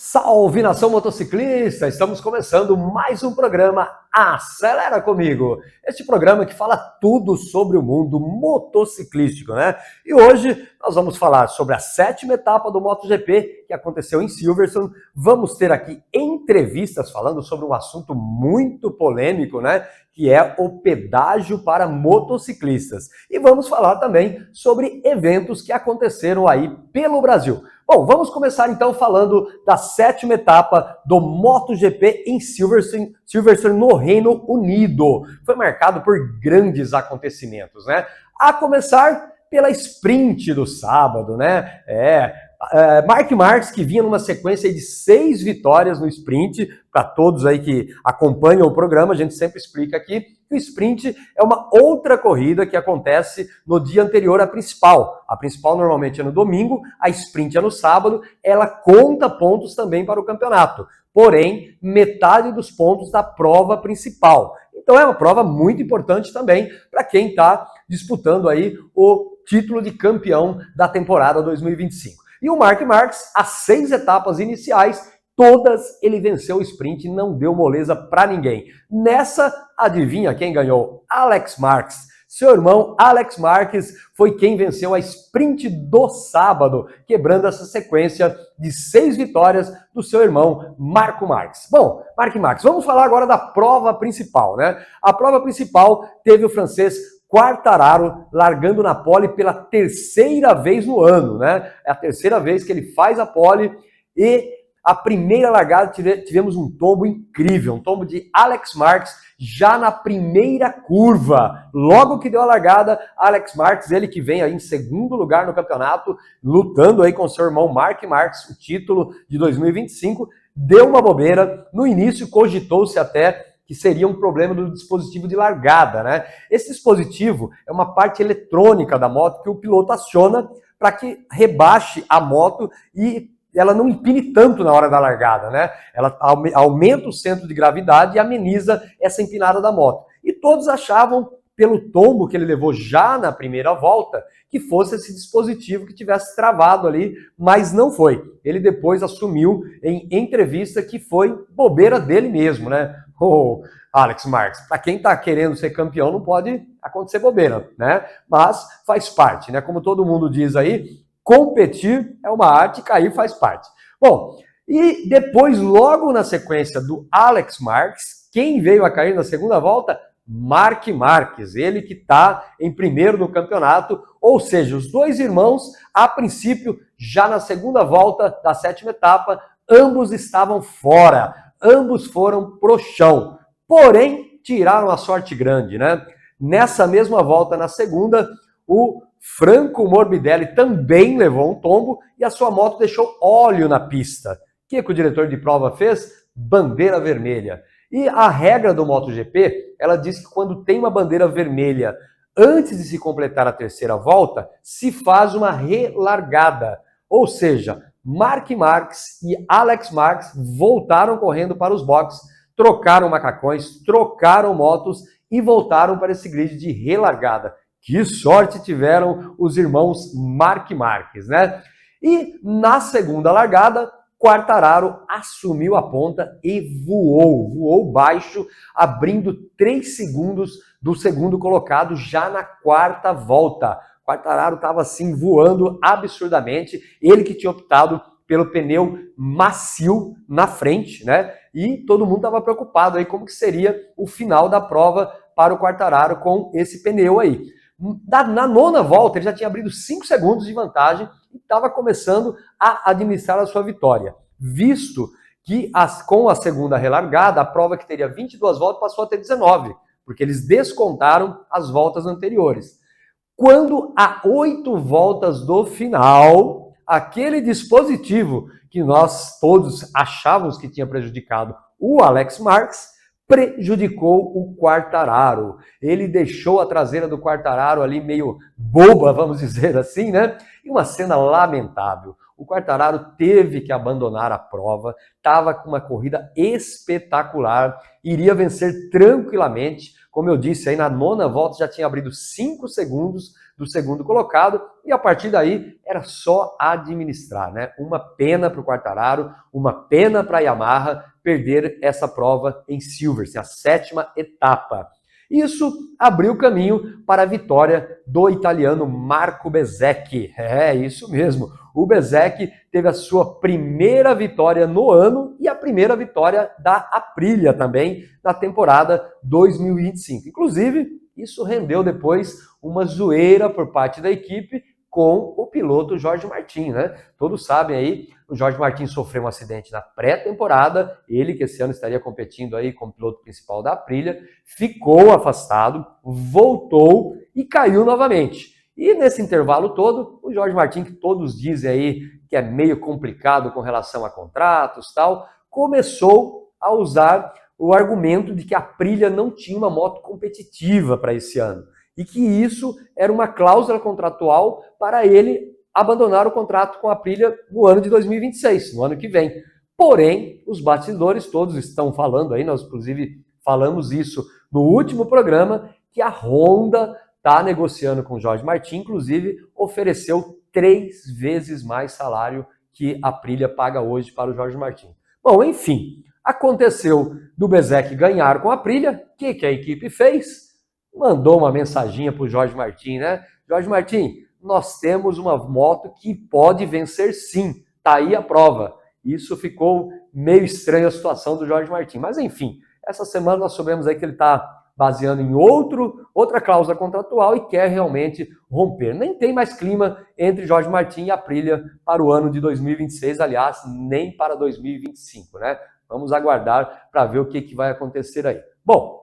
Salve, nação motociclista! Estamos começando mais um programa Acelera Comigo! Este programa que fala tudo sobre o mundo motociclístico, né? E hoje nós vamos falar sobre a 7ª etapa do MotoGP que aconteceu em Silverstone. Vamos ter aqui entrevistas falando sobre um assunto muito polêmico, né? Que é o pedágio para motociclistas. E vamos falar também sobre eventos que aconteceram aí pelo Brasil. Bom, vamos começar então falando da 7ª etapa do MotoGP em Silverstone no Reino Unido. Foi marcado por grandes acontecimentos, né? A começar pela sprint do sábado, né? Marc Marquez, que vinha numa sequência de 6 vitórias no sprint. Para todos aí que acompanham o programa, a gente sempre explica aqui que o sprint é uma outra corrida que acontece no dia anterior à principal. A principal normalmente é no domingo, a sprint é no sábado, ela conta pontos também para o campeonato. Porém, metade dos pontos da prova principal. Então é uma prova muito importante também para quem está disputando aí o título de campeão da temporada 2025. E o Marc Marquez, as 6 etapas iniciais, todas ele venceu o sprint e não deu moleza para ninguém. Nessa, adivinha quem ganhou? Alex Marquez. Seu irmão Alex Marquez foi quem venceu a sprint do sábado, quebrando essa sequência de 6 vitórias do seu irmão Marco Marquez. Bom, Marc Marquez, vamos falar agora da prova principal, né? A prova principal teve o francês Quartararo largando na pole pela 3ª vez no ano, né? É a 3ª vez que ele faz a pole e a primeira largada tivemos um tombo incrível, um tombo de Alex Marquez já na primeira curva. Logo que deu a largada, Alex Marquez, ele que vem aí em segundo lugar no campeonato, lutando aí com seu irmão Marc Marquez, o título de 2025, deu uma bobeira. No início cogitou-se até que seria um problema do dispositivo de largada, né? Esse dispositivo é uma parte eletrônica da moto que o piloto aciona para que rebaixe a moto e ela não empine tanto na hora da largada, né? Ela aumenta o centro de gravidade e ameniza essa empinada da moto. E todos achavam, pelo tombo que ele levou já na primeira volta, que fosse esse dispositivo que tivesse travado ali, mas não foi. Ele depois assumiu em entrevista que foi bobeira dele mesmo, né? Alex Marquez, para quem está querendo ser campeão não pode acontecer bobeira, né? Mas faz parte, né? Como todo mundo diz aí, competir é uma arte, cair faz parte. Bom, e depois, logo na sequência do Alex Marquez, quem veio a cair na segunda volta? Marc Marquez, ele que está em primeiro no campeonato, ou seja, os dois irmãos, a princípio, já na segunda volta da 7ª etapa, ambos estavam fora, ambos foram pro chão, porém, tiraram a sorte grande, né? Nessa mesma volta, na segunda, o Franco Morbidelli também levou um tombo e a sua moto deixou óleo na pista. O que o diretor de prova fez? Bandeira vermelha. E a regra do MotoGP, ela diz que quando tem uma bandeira vermelha antes de se completar a 3ª volta, se faz uma relargada. Ou seja, Marc Marquez e Alex Marquez voltaram correndo para os boxes, trocaram macacões, trocaram motos e voltaram para esse grid de relargada. Que sorte tiveram os irmãos Marc Marquez, né? E na segunda largada, Quartararo assumiu a ponta e voou baixo, abrindo 3 segundos do segundo colocado já na 4ª volta. Quartararo estava assim voando absurdamente, ele que tinha optado pelo pneu macio na frente, né? E todo mundo estava preocupado aí como que seria o final da prova para o Quartararo com esse pneu aí. Na 9ª volta, ele já tinha abrido 5 segundos de vantagem e estava começando a administrar a sua vitória. Visto que com a segunda relargada, a prova que teria 22 voltas passou a ter 19, porque eles descontaram as voltas anteriores. Quando a 8 voltas do final, aquele dispositivo que nós todos achávamos que tinha prejudicado o Alex Marquez, prejudicou o Quartararo. Ele deixou a traseira do Quartararo ali meio boba, vamos dizer assim, né? E uma cena lamentável. O Quartararo teve que abandonar a prova, estava com uma corrida espetacular, iria vencer tranquilamente. Como eu disse, aí na 9ª volta já tinha abrido 5 segundos do segundo colocado, e a partir daí era só administrar, né? Uma pena para o Quartararo, uma pena para a Yamaha perder essa prova em Silverstone, a 7ª etapa. Isso abriu caminho para a vitória do italiano Marco Bezzecchi. É, isso mesmo. O Bezzecchi teve a sua primeira vitória no ano e a primeira vitória da Aprilia também na temporada 2025. Inclusive, isso rendeu depois uma zoeira por parte da equipe com o piloto Jorge Martin, né? Todos sabem aí, o Jorge Martin sofreu um acidente na pré-temporada, ele que esse ano estaria competindo aí como piloto principal da Aprilia, ficou afastado, voltou e caiu novamente. E nesse intervalo todo, o Jorge Martin, que todos dizem aí que é meio complicado com relação a contratos e tal, começou a usar o argumento de que a Aprilia não tinha uma moto competitiva para esse ano e que isso era uma cláusula contratual para ele abandonar o contrato com a Aprilia no ano de 2026, no ano que vem. Porém, os bastidores todos estão falando aí, nós inclusive falamos isso no último programa, que a Honda está negociando com o Jorge Martin, inclusive ofereceu 3 vezes mais salário que a Aprilia paga hoje para o Jorge Martin. Bom, enfim, aconteceu do Bezzecchi ganhar com a Aprilia, o que a equipe fez? Mandou uma mensaginha para o Jorge Martin, né? Jorge Martin, nós temos uma moto que pode vencer sim, tá aí a prova. Isso ficou meio estranho a situação do Jorge Martin, mas enfim, essa semana nós soubemos aí que ele está baseando em outra cláusula contratual e quer realmente romper. Nem tem mais clima entre Jorge Martin e a Aprilia para o ano de 2026, aliás, nem para 2025, né? Vamos aguardar para ver o que vai acontecer aí. Bom,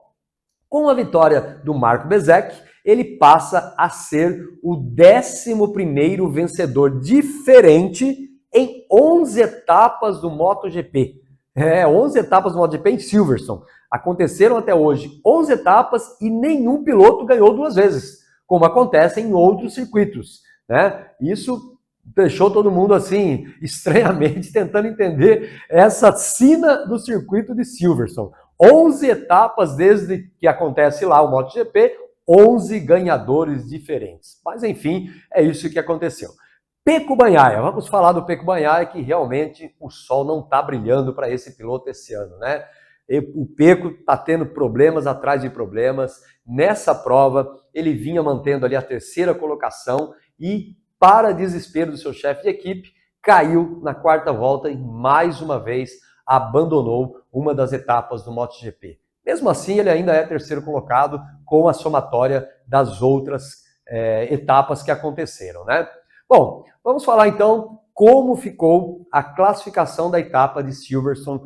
com a vitória do Marco Bezzecchi, ele passa a ser o 11º vencedor diferente em 11 etapas do MotoGP. 11 etapas do MotoGP em Silverstone. Aconteceram até hoje 11 etapas e nenhum piloto ganhou 2 vezes, como acontece em outros circuitos, né? Isso deixou todo mundo assim, estranhamente, tentando entender essa sina do circuito de Silverstone. 11 etapas desde que acontece lá o MotoGP, 11 ganhadores diferentes. Mas enfim, é isso que aconteceu. Pecco Bagnaia, vamos falar do Pecco Bagnaia, que realmente o sol não está brilhando para esse piloto esse ano, né? O Pecco está tendo problemas atrás de problemas. Nessa prova, ele vinha mantendo ali a 3ª colocação e, para desespero do seu chefe de equipe, caiu na 4ª volta e, mais uma vez, abandonou uma das etapas do MotoGP. Mesmo assim, ele ainda é 3º colocado com a somatória das outras etapas que aconteceram, né? Bom, vamos falar então como ficou a classificação da etapa de Silverstone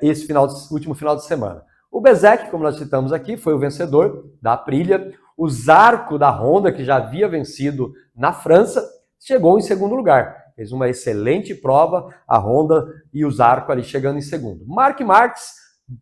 esse último final de semana. O Bezzecchi, como nós citamos aqui, foi o vencedor da Aprilia. O Zarco da Honda, que já havia vencido na França, chegou em 2º lugar. Fez uma excelente prova, a Honda e o Zarco ali chegando em 2º. Marc Marques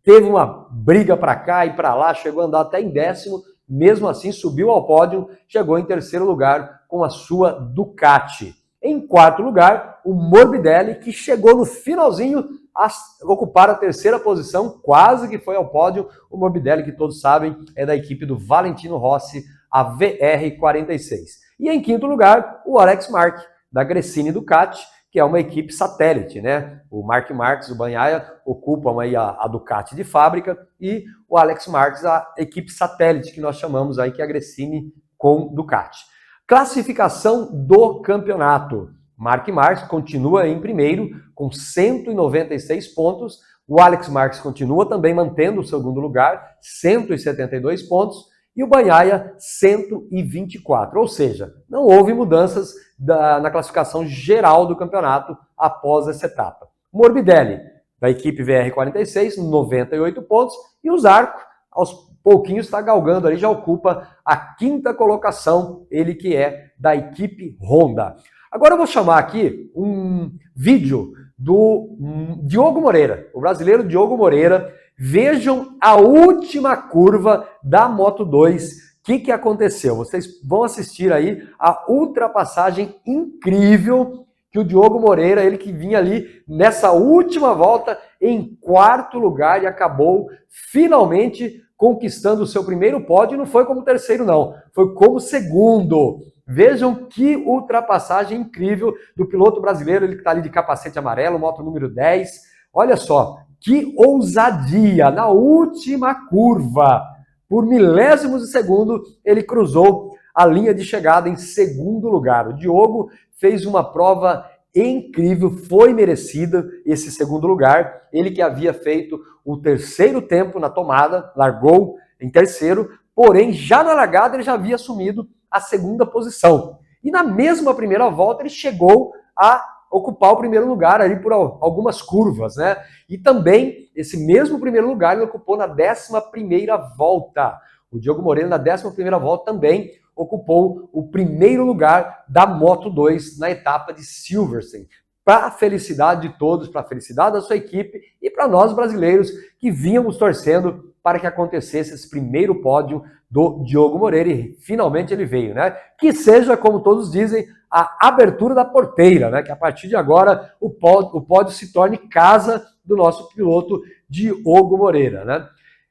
teve uma briga para cá e para lá, chegou a andar até em 10º, mesmo assim subiu ao pódio, chegou em 3º lugar com a sua Ducati. Em 4º lugar, o Morbidelli, que chegou no finalzinho a ocupar a 3ª posição, quase que foi ao pódio. O Morbidelli, que todos sabem, é da equipe do Valentino Rossi, a VR46. E em 5º lugar, o Alex Marques, da Gresini Ducati, que é uma equipe satélite, né? O Marc Marques e o Bagnaia ocupam aí a Ducati de fábrica e o Alex Marques a equipe satélite, que nós chamamos aí, que é a Gresini com Ducati. Classificação do campeonato. Marc Marques continua em primeiro com 196 pontos. O Alex Marques continua também mantendo o 2º lugar, 172 pontos. E o Bagnaia, 124. Ou seja, não houve mudanças na classificação geral do campeonato após essa etapa. Morbidelli, da equipe VR46, 98 pontos. E o Zarco, aos pouquinhos, está galgando ali, já ocupa a 5ª colocação, ele que é da equipe Honda. Agora eu vou chamar aqui um vídeo do Diogo Moreira, o brasileiro Diogo Moreira. Vejam a última curva da Moto2. O que aconteceu? Vocês vão assistir aí a ultrapassagem incrível que o Diogo Moreira, ele que vinha ali nessa última volta em 4º lugar e acabou finalmente conquistando o seu primeiro pódio. E não foi como 3º, não. Foi como 2º. Vejam que ultrapassagem incrível do piloto brasileiro, ele que está ali de capacete amarelo, moto número 10. Olha só, que ousadia! Na última curva, por milésimos de segundo, ele cruzou a linha de chegada em segundo lugar. O Diogo fez uma prova incrível, foi merecida esse segundo lugar. Ele que havia feito o terceiro tempo na tomada, largou em terceiro, porém já na largada ele já havia assumido a segunda posição. E na mesma primeira volta ele chegou a ocupar o primeiro lugar ali por algumas curvas, né? E também esse mesmo primeiro lugar ele ocupou na 11ª volta. O Diogo Moreira na 11ª volta também ocupou o primeiro lugar da Moto 2 na etapa de Silverstone. Para a felicidade de todos, para a felicidade da sua equipe e para nós brasileiros que vínhamos torcendo para que acontecesse esse primeiro pódio do Diogo Moreira e finalmente ele veio, né? Que seja, como todos dizem, a abertura da porteira, né? Que a partir de agora o pódio se torne casa do nosso piloto Diogo Moreira, né?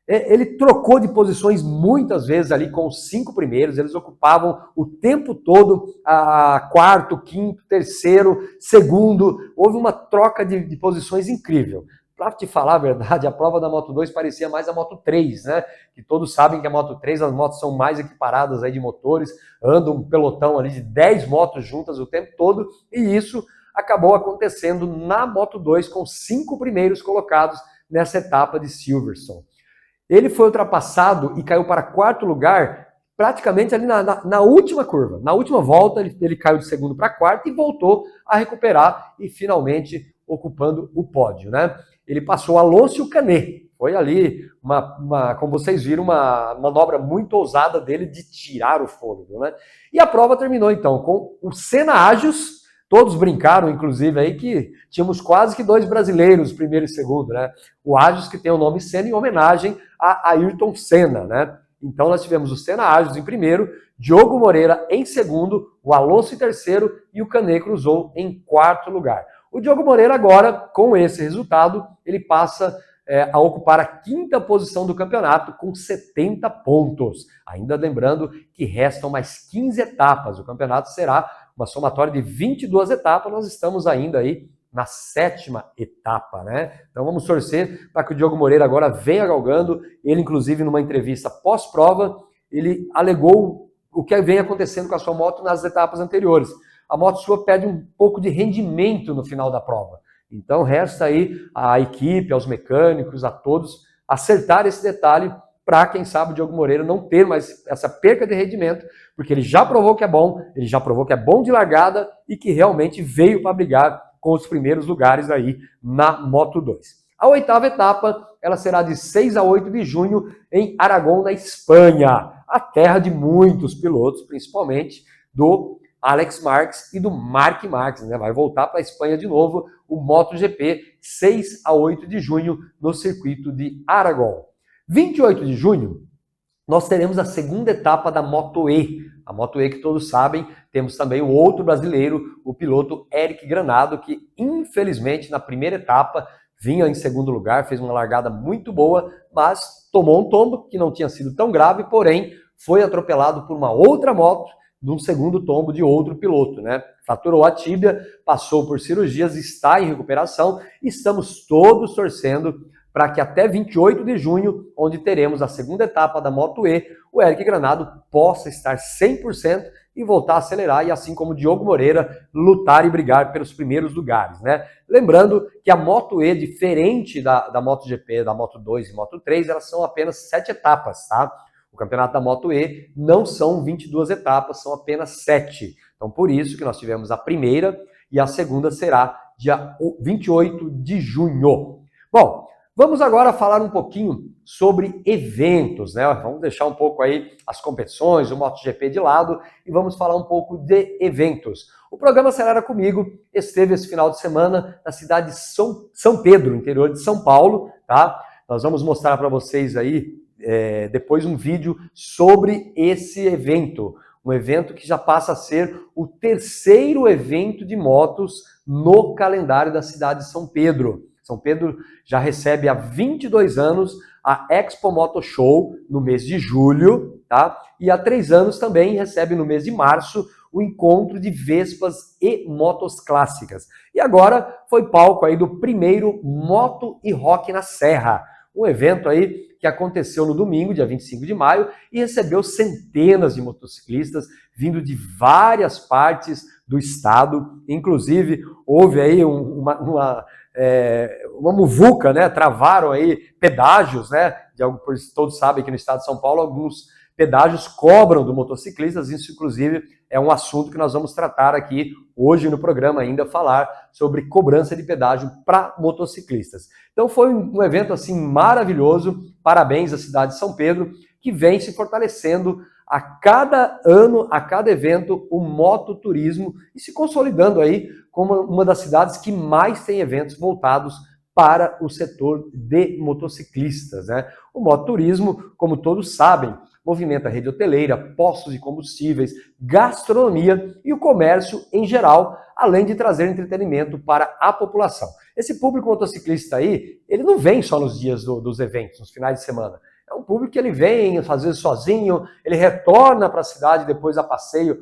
Ele trocou de posições muitas vezes ali com os 5 primeiros, eles ocupavam o tempo todo a quarto, quinto, terceiro, segundo, houve uma troca de posições incrível. Para te falar a verdade, a prova da Moto 2 parecia mais a Moto 3, né? Que todos sabem que a Moto 3, as motos são mais equiparadas aí de motores, anda um pelotão ali de 10 motos juntas o tempo todo, e isso acabou acontecendo na Moto 2 com 5 primeiros colocados nessa etapa de Silverstone. Ele foi ultrapassado e caiu para quarto lugar praticamente ali na última curva. Na última volta, ele caiu de segundo para quarto e voltou a recuperar e finalmente ocupando o pódio, né? Ele passou Alonso e o Canet. Foi ali, como vocês viram, uma manobra muito ousada dele de tirar o fôlego, né? E a prova terminou então com o Senna Agios. Todos brincaram, inclusive, aí que tínhamos quase que 2 brasileiros, primeiro e segundo, né? O Agios, que tem o nome Senna, em homenagem a Ayrton Senna, né? Então nós tivemos o Senna Agios em primeiro, Diogo Moreira em segundo, o Alonso em terceiro e o Canet cruzou em quarto lugar. O Diogo Moreira agora, com esse resultado, ele passa a ocupar a 5ª posição do campeonato com 70 pontos. Ainda lembrando que restam mais 15 etapas. O campeonato será uma somatória de 22 etapas, nós estamos ainda aí na 7ª etapa, né? Então vamos torcer para que o Diogo Moreira agora venha galgando. Ele, inclusive, numa entrevista pós-prova, ele alegou o que vem acontecendo com a sua moto nas etapas anteriores. A moto sua perde um pouco de rendimento no final da prova. Então resta aí a equipe, aos mecânicos, a todos, acertar esse detalhe para, quem sabe, o Diogo Moreira não ter mais essa perca de rendimento, porque ele já provou que é bom, ele já provou que é bom de largada e que realmente veio para brigar com os primeiros lugares aí na Moto 2. A 8ª etapa, ela será de 6 a 8 de junho em Aragão, na Espanha, a terra de muitos pilotos, principalmente do Alex Marques e do Marc Marques, né? Vai voltar para a Espanha de novo o MotoGP, 6 a 8 de junho no circuito de Aragão. 28 de junho, nós teremos a 2ª etapa da Moto E. A Moto E, que todos sabem, temos também o outro brasileiro, o piloto Eric Granado, que infelizmente na primeira etapa vinha em segundo lugar, fez uma largada muito boa, mas tomou um tombo que não tinha sido tão grave, porém foi atropelado por uma outra moto, de um segundo tombo de outro piloto, né? Fraturou a tíbia, passou por cirurgias, está em recuperação e estamos todos torcendo para que até 28 de junho, onde teremos a 2ª etapa da Moto E, o Eric Granado possa estar 100% e voltar a acelerar, e assim como o Diogo Moreira, lutar e brigar pelos primeiros lugares, né? Lembrando que a Moto E, diferente da MotoGP, da Moto 2 e Moto 3, elas são apenas 7 etapas, tá? O campeonato da Moto E não são 22 etapas, são apenas 7. Então, por isso que nós tivemos a primeira e a segunda será dia 28 de junho. Bom, vamos agora falar um pouquinho sobre eventos, né? Vamos deixar um pouco aí as competições, o MotoGP de lado e vamos falar um pouco de eventos. O programa Acelera Comigo esteve esse final de semana na cidade de São Pedro, interior de São Paulo, tá? Nós vamos mostrar para vocês aí depois um vídeo sobre esse evento. Um evento que já passa a ser o 3º evento de motos no calendário da cidade de São Pedro. São Pedro já recebe há 22 anos a Expo Moto Show no mês de julho, tá? E há 3 anos também recebe no mês de março o encontro de Vespas e motos clássicas. E agora foi palco aí do primeiro Moto e Rock na Serra, um evento aí que aconteceu no domingo, dia 25 de maio, e recebeu centenas de motociclistas vindo de várias partes do estado. Inclusive, houve aí uma muvuca, né? Travaram aí pedágios, né? Todos sabem que no estado de São Paulo alguns pedágios cobram do motociclistas. Isso, inclusive, é um assunto que nós vamos tratar aqui hoje no programa, ainda falar sobre cobrança de pedágio para motociclistas. Então foi um evento assim maravilhoso. Parabéns à cidade de São Pedro, que vem se fortalecendo a cada ano, a cada evento, o mototurismo e se consolidando aí como uma das cidades que mais tem eventos voltados para o setor de motociclistas, né? O mototurismo, como todos sabem, movimenta a rede hoteleira, postos de combustíveis, gastronomia e o comércio em geral, além de trazer entretenimento para a população. Esse público motociclista aí, ele não vem só nos dias dos eventos, nos finais de semana. É um público que ele vem, às vezes sozinho, ele retorna para a cidade depois a passeio,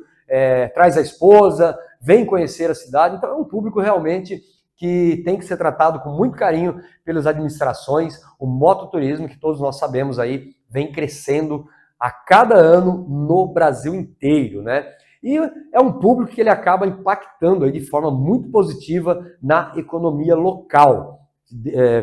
traz a esposa, vem conhecer a cidade. Então é um público realmente que tem que ser tratado com muito carinho pelas administrações. O mototurismo, que todos nós sabemos aí, vem crescendo a cada ano no Brasil inteiro, né? E é um público que ele acaba impactando aí de forma muito positiva na economia local,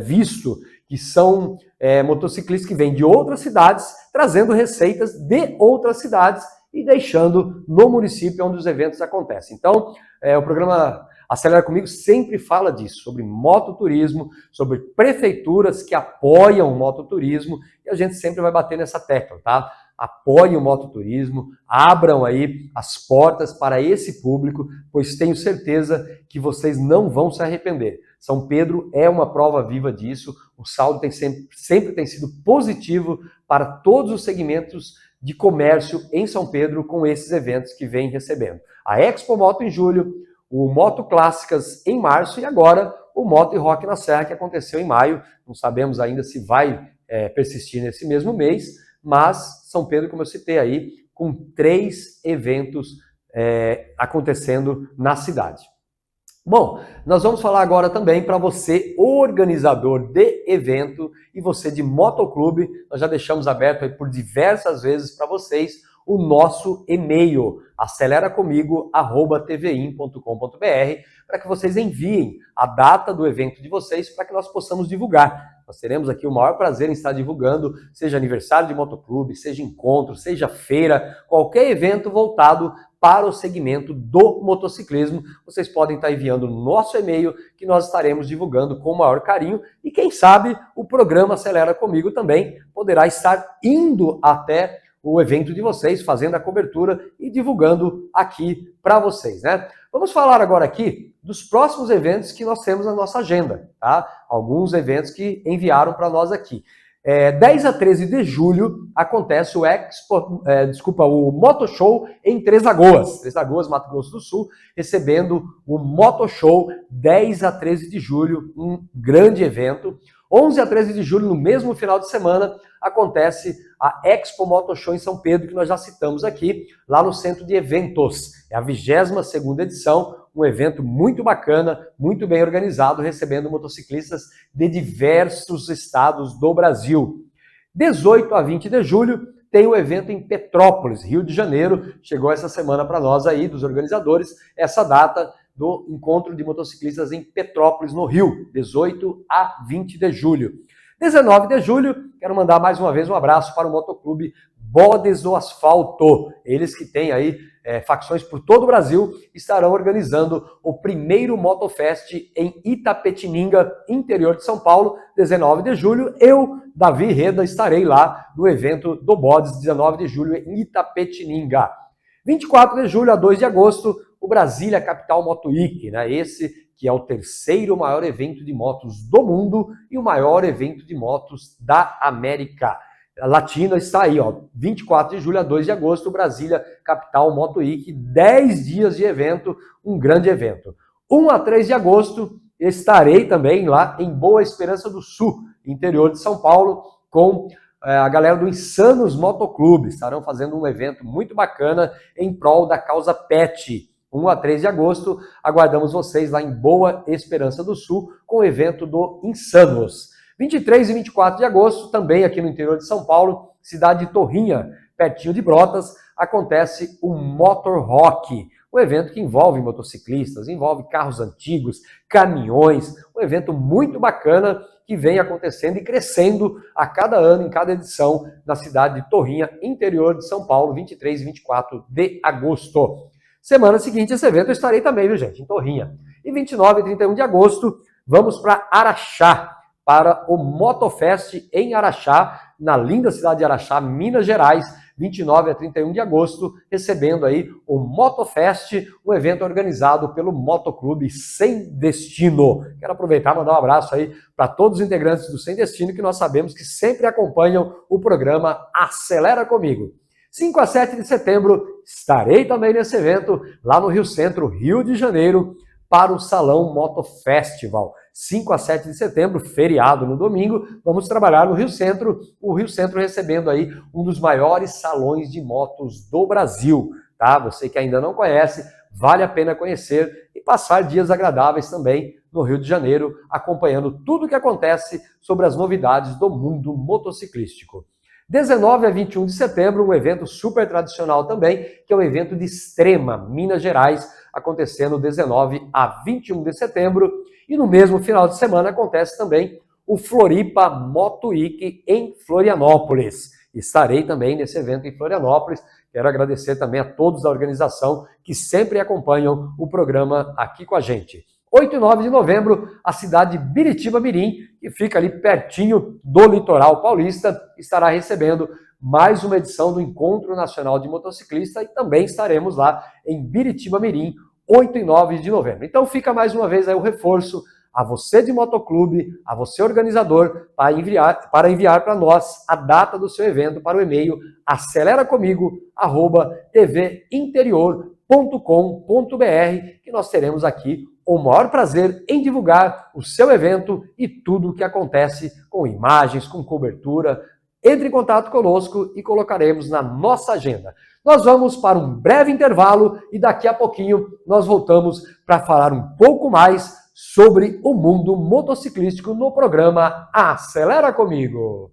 visto que são motociclistas que vêm de outras cidades, trazendo receitas de outras cidades e deixando no município onde os eventos acontecem. Então, o programa Acelera Comigo sempre fala disso, sobre mototurismo, sobre prefeituras que apoiam o mototurismo, e a gente sempre vai bater nessa tecla, tá? Apoiem o mototurismo, abram aí as portas para esse público, pois tenho certeza que vocês não vão se arrepender. São Pedro é uma prova viva disso, o saldo sempre tem sido positivo para todos os segmentos de comércio em São Pedro com esses eventos que vem recebendo. A Expo Moto em julho, o Moto Clássicas em março e agora o Moto e Rock na Serra, que aconteceu em maio. Não sabemos ainda se vai persistir nesse mesmo mês, mas São Pedro, como eu citei aí, com 3 eventos acontecendo na cidade. Bom, nós vamos falar agora também para você, organizador de evento e você de motoclube. Nós já deixamos aberto aí por diversas vezes para vocês o nosso e-mail, aceleracomigo@tvin.com.br, para que vocês enviem a data do evento de vocês para que nós possamos divulgar. Nós teremos aqui o maior prazer em estar divulgando, seja aniversário de motoclube, seja encontro, seja feira, qualquer evento voltado para o segmento do motociclismo. Vocês podem estar enviando no nosso e-mail, que nós estaremos divulgando com o maior carinho. E quem sabe o programa Acelera Comigo também poderá estar indo até o evento de vocês, fazendo a cobertura e divulgando aqui para vocês, né? Vamos falar agora aqui dos próximos eventos que nós temos na nossa agenda, tá? Alguns eventos que enviaram para nós aqui. 10 a 13 de julho acontece o Moto Show em Três Lagoas, Mato Grosso do Sul, recebendo o Moto Show 10 a 13 de julho, um grande evento. 11 a 13 de julho, no mesmo final de semana, acontece a Expo Moto Show em São Pedro, que nós já citamos aqui, lá no Centro de Eventos. É a 22ª edição, um evento muito bacana, muito bem organizado, recebendo motociclistas de diversos estados do Brasil. 18 a 20 de julho tem o evento em Petrópolis, Rio de Janeiro. Chegou essa semana para nós aí, dos organizadores, essa data do encontro de motociclistas em Petrópolis, no Rio, 18 a 20 de julho. 19 de julho, quero mandar mais uma vez um abraço para o Motoclube Bodes do Asfalto. Eles que têm aí facções por todo o Brasil, estarão organizando o primeiro Motofest em Itapetininga, interior de São Paulo, 19 de julho. Eu, Davi Reda, estarei lá no evento do Bodes, 19 de julho, em Itapetininga. 24 de julho a 2 de agosto, o Brasília Capital Moto Week, né? Esse que é o 3º maior evento de motos do mundo e o maior evento de motos da América Latina. Está aí, ó, 24 de julho a 2 de agosto, Brasília Capital Moto Week, 10 dias de evento, um grande evento. 1 a 3 de agosto, estarei também lá em Boa Esperança do Sul, interior de São Paulo, com a galera do Insanos Motoclube. Estarão fazendo um evento muito bacana em prol da causa PET. 1 a 3 de agosto, aguardamos vocês lá em Boa Esperança do Sul com o evento do Insanos. 23 e 24 de agosto, também aqui no interior de São Paulo, cidade de Torrinha, pertinho de Brotas, acontece o Motor Rock, um evento que envolve motociclistas, envolve carros antigos, caminhões, um evento muito bacana que vem acontecendo e crescendo a cada ano, em cada edição, na cidade de Torrinha, interior de São Paulo, 23 e 24 de agosto. Semana seguinte, esse evento eu estarei também, viu, gente, em Torrinha. E 29 e 31 de agosto, vamos para Araxá, para o Motofest em Araxá, na linda cidade de Araxá, Minas Gerais, 29 a 31 de agosto, recebendo aí o Motofest, um evento organizado pelo Motoclube Sem Destino. Quero aproveitar e mandar um abraço aí para todos os integrantes do Sem Destino, que nós sabemos que sempre acompanham o programa Acelera Comigo. 5 a 7 de setembro, estarei também nesse evento, lá no Rio Centro, Rio de Janeiro, para o Salão Moto Festival. 5 a 7 de setembro, feriado no domingo, vamos trabalhar no Rio Centro, o Rio Centro recebendo aí um dos maiores salões de motos do Brasil, tá? Você que ainda não conhece, vale a pena conhecer e passar dias agradáveis também no Rio de Janeiro, acompanhando tudo o que acontece sobre as novidades do mundo motociclístico. 19 a 21 de setembro, um evento super tradicional também, que é o evento de Extrema, Minas Gerais, acontecendo 19 a 21 de setembro. E no mesmo final de semana acontece também o Floripa Moto Week em Florianópolis. Estarei também nesse evento em Florianópolis. Quero agradecer também a todos da organização que sempre acompanham o programa aqui com a gente. 8 e 9 de novembro, a cidade de Biritiba Mirim, que fica ali pertinho do litoral paulista, estará recebendo mais uma edição do Encontro Nacional de Motociclista e também estaremos lá em Biritiba Mirim, 8 e 9 de novembro. Então fica mais uma vez aí o reforço a você de motoclube, a você organizador, para enviar para nós a data do seu evento para o e-mail aceleracomigo@tvinterior.com.br, que nós teremos aqui o maior prazer em divulgar o seu evento e tudo o que acontece com imagens, com cobertura. Entre em contato conosco e colocaremos na nossa agenda. Nós vamos para um breve intervalo e daqui a pouquinho nós voltamos para falar um pouco mais sobre o mundo motociclístico no programa Acelera Comigo.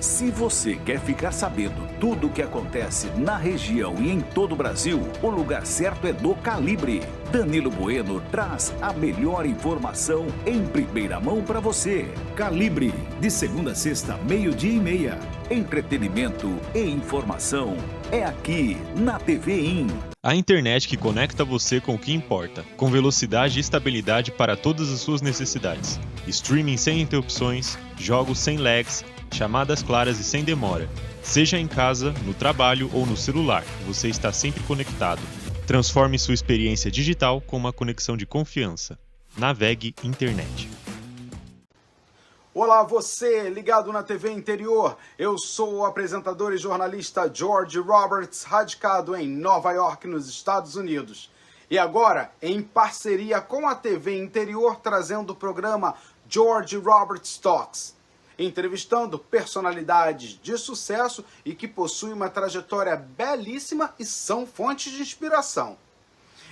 Se você quer ficar sabendo tudo o que acontece na região e em todo o Brasil, o lugar certo é do Calibre. Danilo Bueno traz a melhor informação em primeira mão para você. Calibre, de segunda a sexta, 12:30. Entretenimento e informação é aqui na TV IN. A internet que conecta você com o que importa, com velocidade e estabilidade para todas as suas necessidades. Streaming sem interrupções, jogos sem lags, chamadas claras e sem demora. Seja em casa, no trabalho ou no celular, você está sempre conectado. Transforme sua experiência digital com uma conexão de confiança. Navegue Internet. Olá, você ligado na TV Interior. Eu sou o apresentador e jornalista George Roberts, radicado em Nova York, nos Estados Unidos. E agora, em parceria com a TV Interior, trazendo o programa George Roberts Talks, entrevistando personalidades de sucesso e que possuem uma trajetória belíssima e são fontes de inspiração.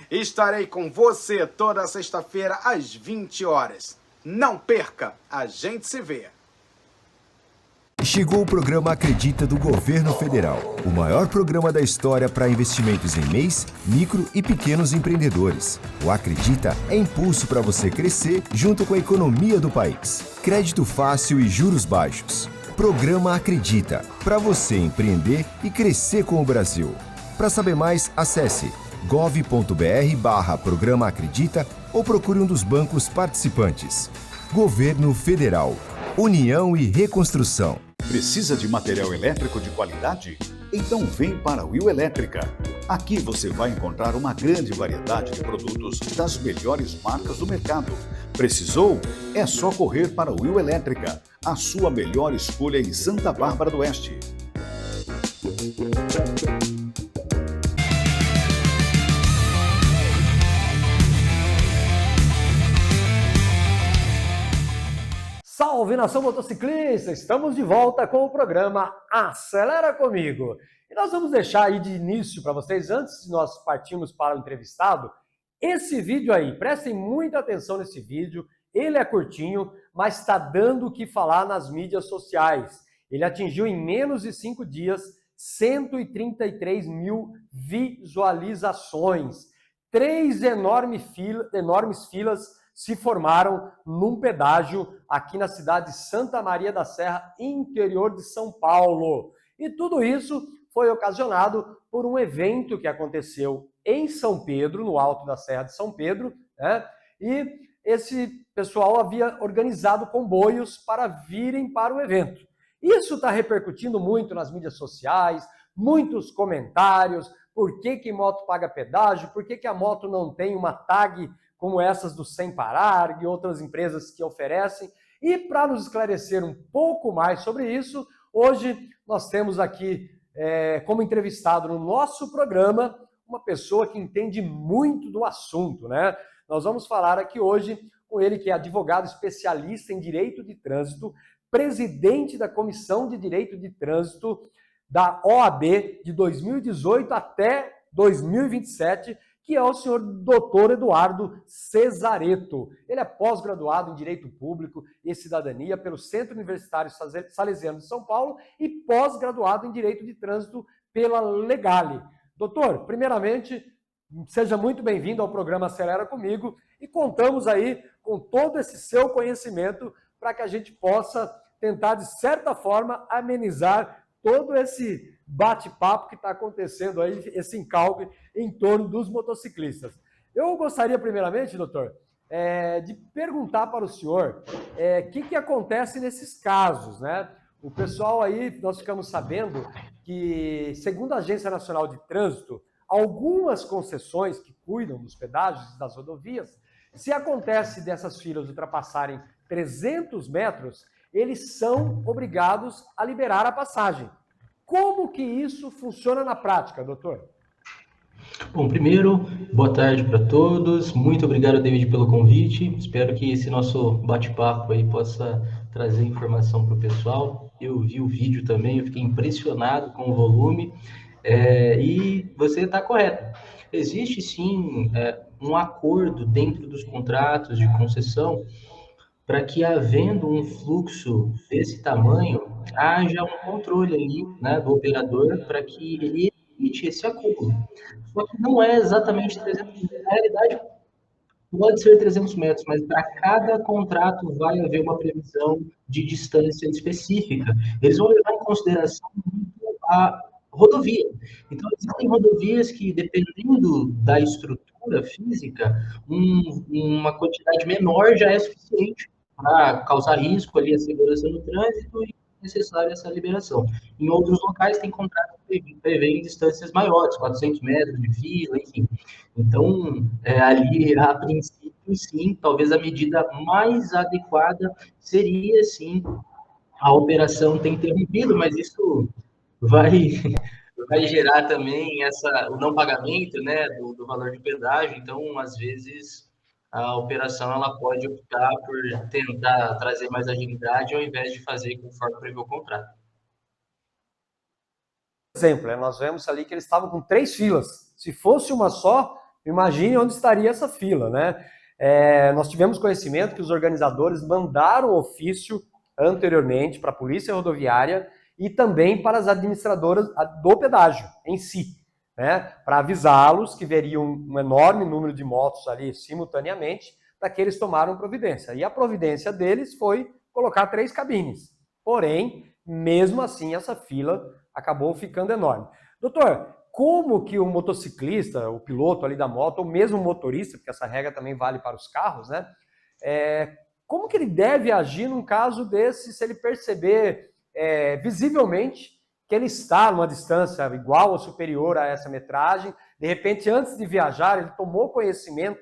Estarei com você toda sexta-feira às 20 horas. Não perca, a gente se vê. Chegou o programa Acredita do Governo Federal, o maior programa da história para investimentos em MEIs, micro e pequenos empreendedores. O Acredita é impulso para você crescer junto com a economia do país. Crédito fácil e juros baixos. Programa Acredita, para você empreender e crescer com o Brasil. Para saber mais, acesse gov.br/Programa Acredita ou procure um dos bancos participantes. Governo Federal, União e Reconstrução. Precisa de material elétrico de qualidade? Então vem para a Will Elétrica. Aqui você vai encontrar uma grande variedade de produtos das melhores marcas do mercado. Precisou? É só correr para a Will Elétrica, a sua melhor escolha em Santa Bárbara do Oeste. Salve, nação motociclista! Estamos de volta com o programa Acelera Comigo. E nós vamos deixar aí de início para vocês, antes de nós partirmos para o entrevistado, esse vídeo aí. Prestem muita atenção nesse vídeo. Ele é curtinho, mas está dando o que falar nas mídias sociais. Ele atingiu em menos de 5 dias 133 mil visualizações. 3 enormes filas se formaram num pedágio aqui na cidade de Santa Maria da Serra, interior de São Paulo. E tudo isso foi ocasionado por um evento que aconteceu em São Pedro, no alto da Serra de São Pedro, né? E esse pessoal havia organizado comboios para virem para o evento. Isso está repercutindo muito nas mídias sociais, muitos comentários, por que moto paga pedágio, por que a moto não tem uma tag como essas do Sem Parar e outras empresas que oferecem. E para nos esclarecer um pouco mais sobre isso, hoje nós temos aqui como entrevistado no nosso programa uma pessoa que entende muito do assunto, né? Nós vamos falar aqui hoje com ele, que é advogado especialista em direito de trânsito, presidente da Comissão de Direito de Trânsito da OAB de 2018 até 2027, que é o senhor Dr. Eduardo Cesareto. Ele é pós-graduado em Direito Público e Cidadania pelo Centro Universitário Salesiano de São Paulo e pós-graduado em Direito de Trânsito pela Legale. Doutor, primeiramente, seja muito bem-vindo ao programa Acelera Comigo e contamos aí com todo esse seu conhecimento para que a gente possa tentar, de certa forma, amenizar todo esse bate-papo que está acontecendo aí, esse encalque em torno dos motociclistas. Eu gostaria, primeiramente, doutor, de perguntar para o senhor o que acontece nesses casos, né? O pessoal aí, nós ficamos sabendo que, segundo a Agência Nacional de Trânsito, algumas concessões que cuidam dos pedágios das rodovias, se acontece dessas filas ultrapassarem 300 metros, eles são obrigados a liberar a passagem. Como que isso funciona na prática, doutor? Bom, primeiro, boa tarde para todos. Muito obrigado, David, pelo convite. Espero que esse nosso bate-papo aí possa trazer informação para o pessoal. Eu vi o vídeo também, eu fiquei impressionado com o volume. E você está correto. Existe, sim, um acordo dentro dos contratos de concessão para que, havendo um fluxo desse tamanho, haja um controle ali, né, do operador para que ele evite esse acúmulo. Só que não é exatamente 300 metros. Na realidade, pode ser 300 metros, mas para cada contrato vai haver uma previsão de distância específica. Eles vão levar em consideração a rodovia. Então, existem rodovias que, dependendo da estrutura física, uma quantidade menor já é suficiente para causar risco ali à segurança no trânsito e é necessária essa liberação. Em outros locais, tem contratos que prevêem distâncias maiores, 400 metros de fila, enfim. Então, ali, a princípio, sim, talvez a medida mais adequada seria, sim, a operação ter interrompido, mas isso vai gerar também o não pagamento, né, do valor de pedágio. Então, às vezes, a operação ela pode optar por tentar trazer mais agilidade ao invés de fazer conforme prevê o contrato. Exemplo, nós vemos ali que eles estavam com 3 filas. Se fosse uma só, imagine onde estaria essa fila, né? Nós tivemos conhecimento que os organizadores mandaram ofício anteriormente para a Polícia Rodoviária e também para as administradoras do pedágio em si, né, para avisá-los que veriam um enorme número de motos ali simultaneamente, para que eles tomaram providência. E a providência deles foi colocar 3 cabines. Porém, mesmo assim, essa fila acabou ficando enorme. Doutor, como que o motociclista, o piloto ali da moto, ou mesmo o motorista, porque essa regra também vale para os carros, né? Como que ele deve agir num caso desse, se ele perceber visivelmente que ele está numa distância igual ou superior a essa metragem, de repente, antes de viajar, ele tomou conhecimento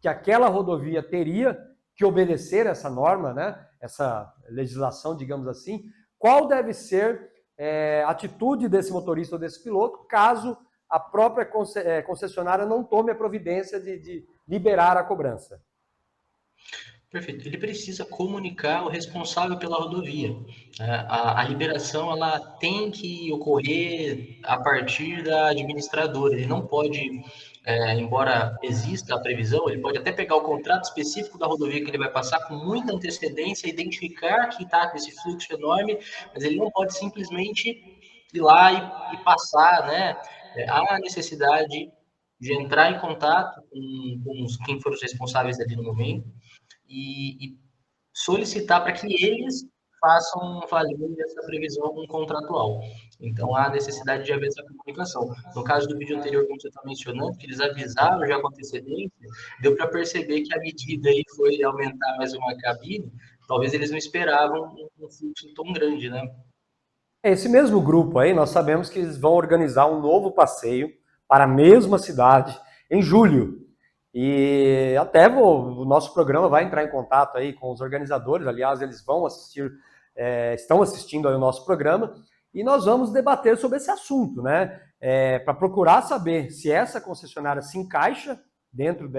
que aquela rodovia teria que obedecer essa norma, né? Essa legislação, digamos assim. Qual deve ser a atitude desse motorista ou desse piloto, caso a própria concessionária não tome a providência de liberar a cobrança? Perfeito. Ele precisa comunicar o responsável pela rodovia. A liberação ela tem que ocorrer a partir da administradora. Ele não pode, embora exista a previsão, ele pode até pegar o contrato específico da rodovia que ele vai passar com muita antecedência, identificar que está com esse fluxo enorme, mas ele não pode simplesmente ir lá e passar, né? Há a necessidade de entrar em contato com quem foram os responsáveis ali no momento e solicitar para que eles façam valer essa previsão contratual. Então, há necessidade de haver essa comunicação. No caso do vídeo anterior, como você está mencionando, que eles avisaram já com antecedência, deu para perceber que a medida aí foi aumentar mais uma cabine, talvez eles não esperavam um fluxo tão grande, né? Esse mesmo grupo aí, nós sabemos que eles vão organizar um novo passeio para a mesma cidade em julho. E até o nosso programa vai entrar em contato aí com os organizadores, aliás, eles vão assistir, estão assistindo aí o nosso programa, e nós vamos debater sobre esse assunto, né? Para procurar saber se essa concessionária se encaixa dentro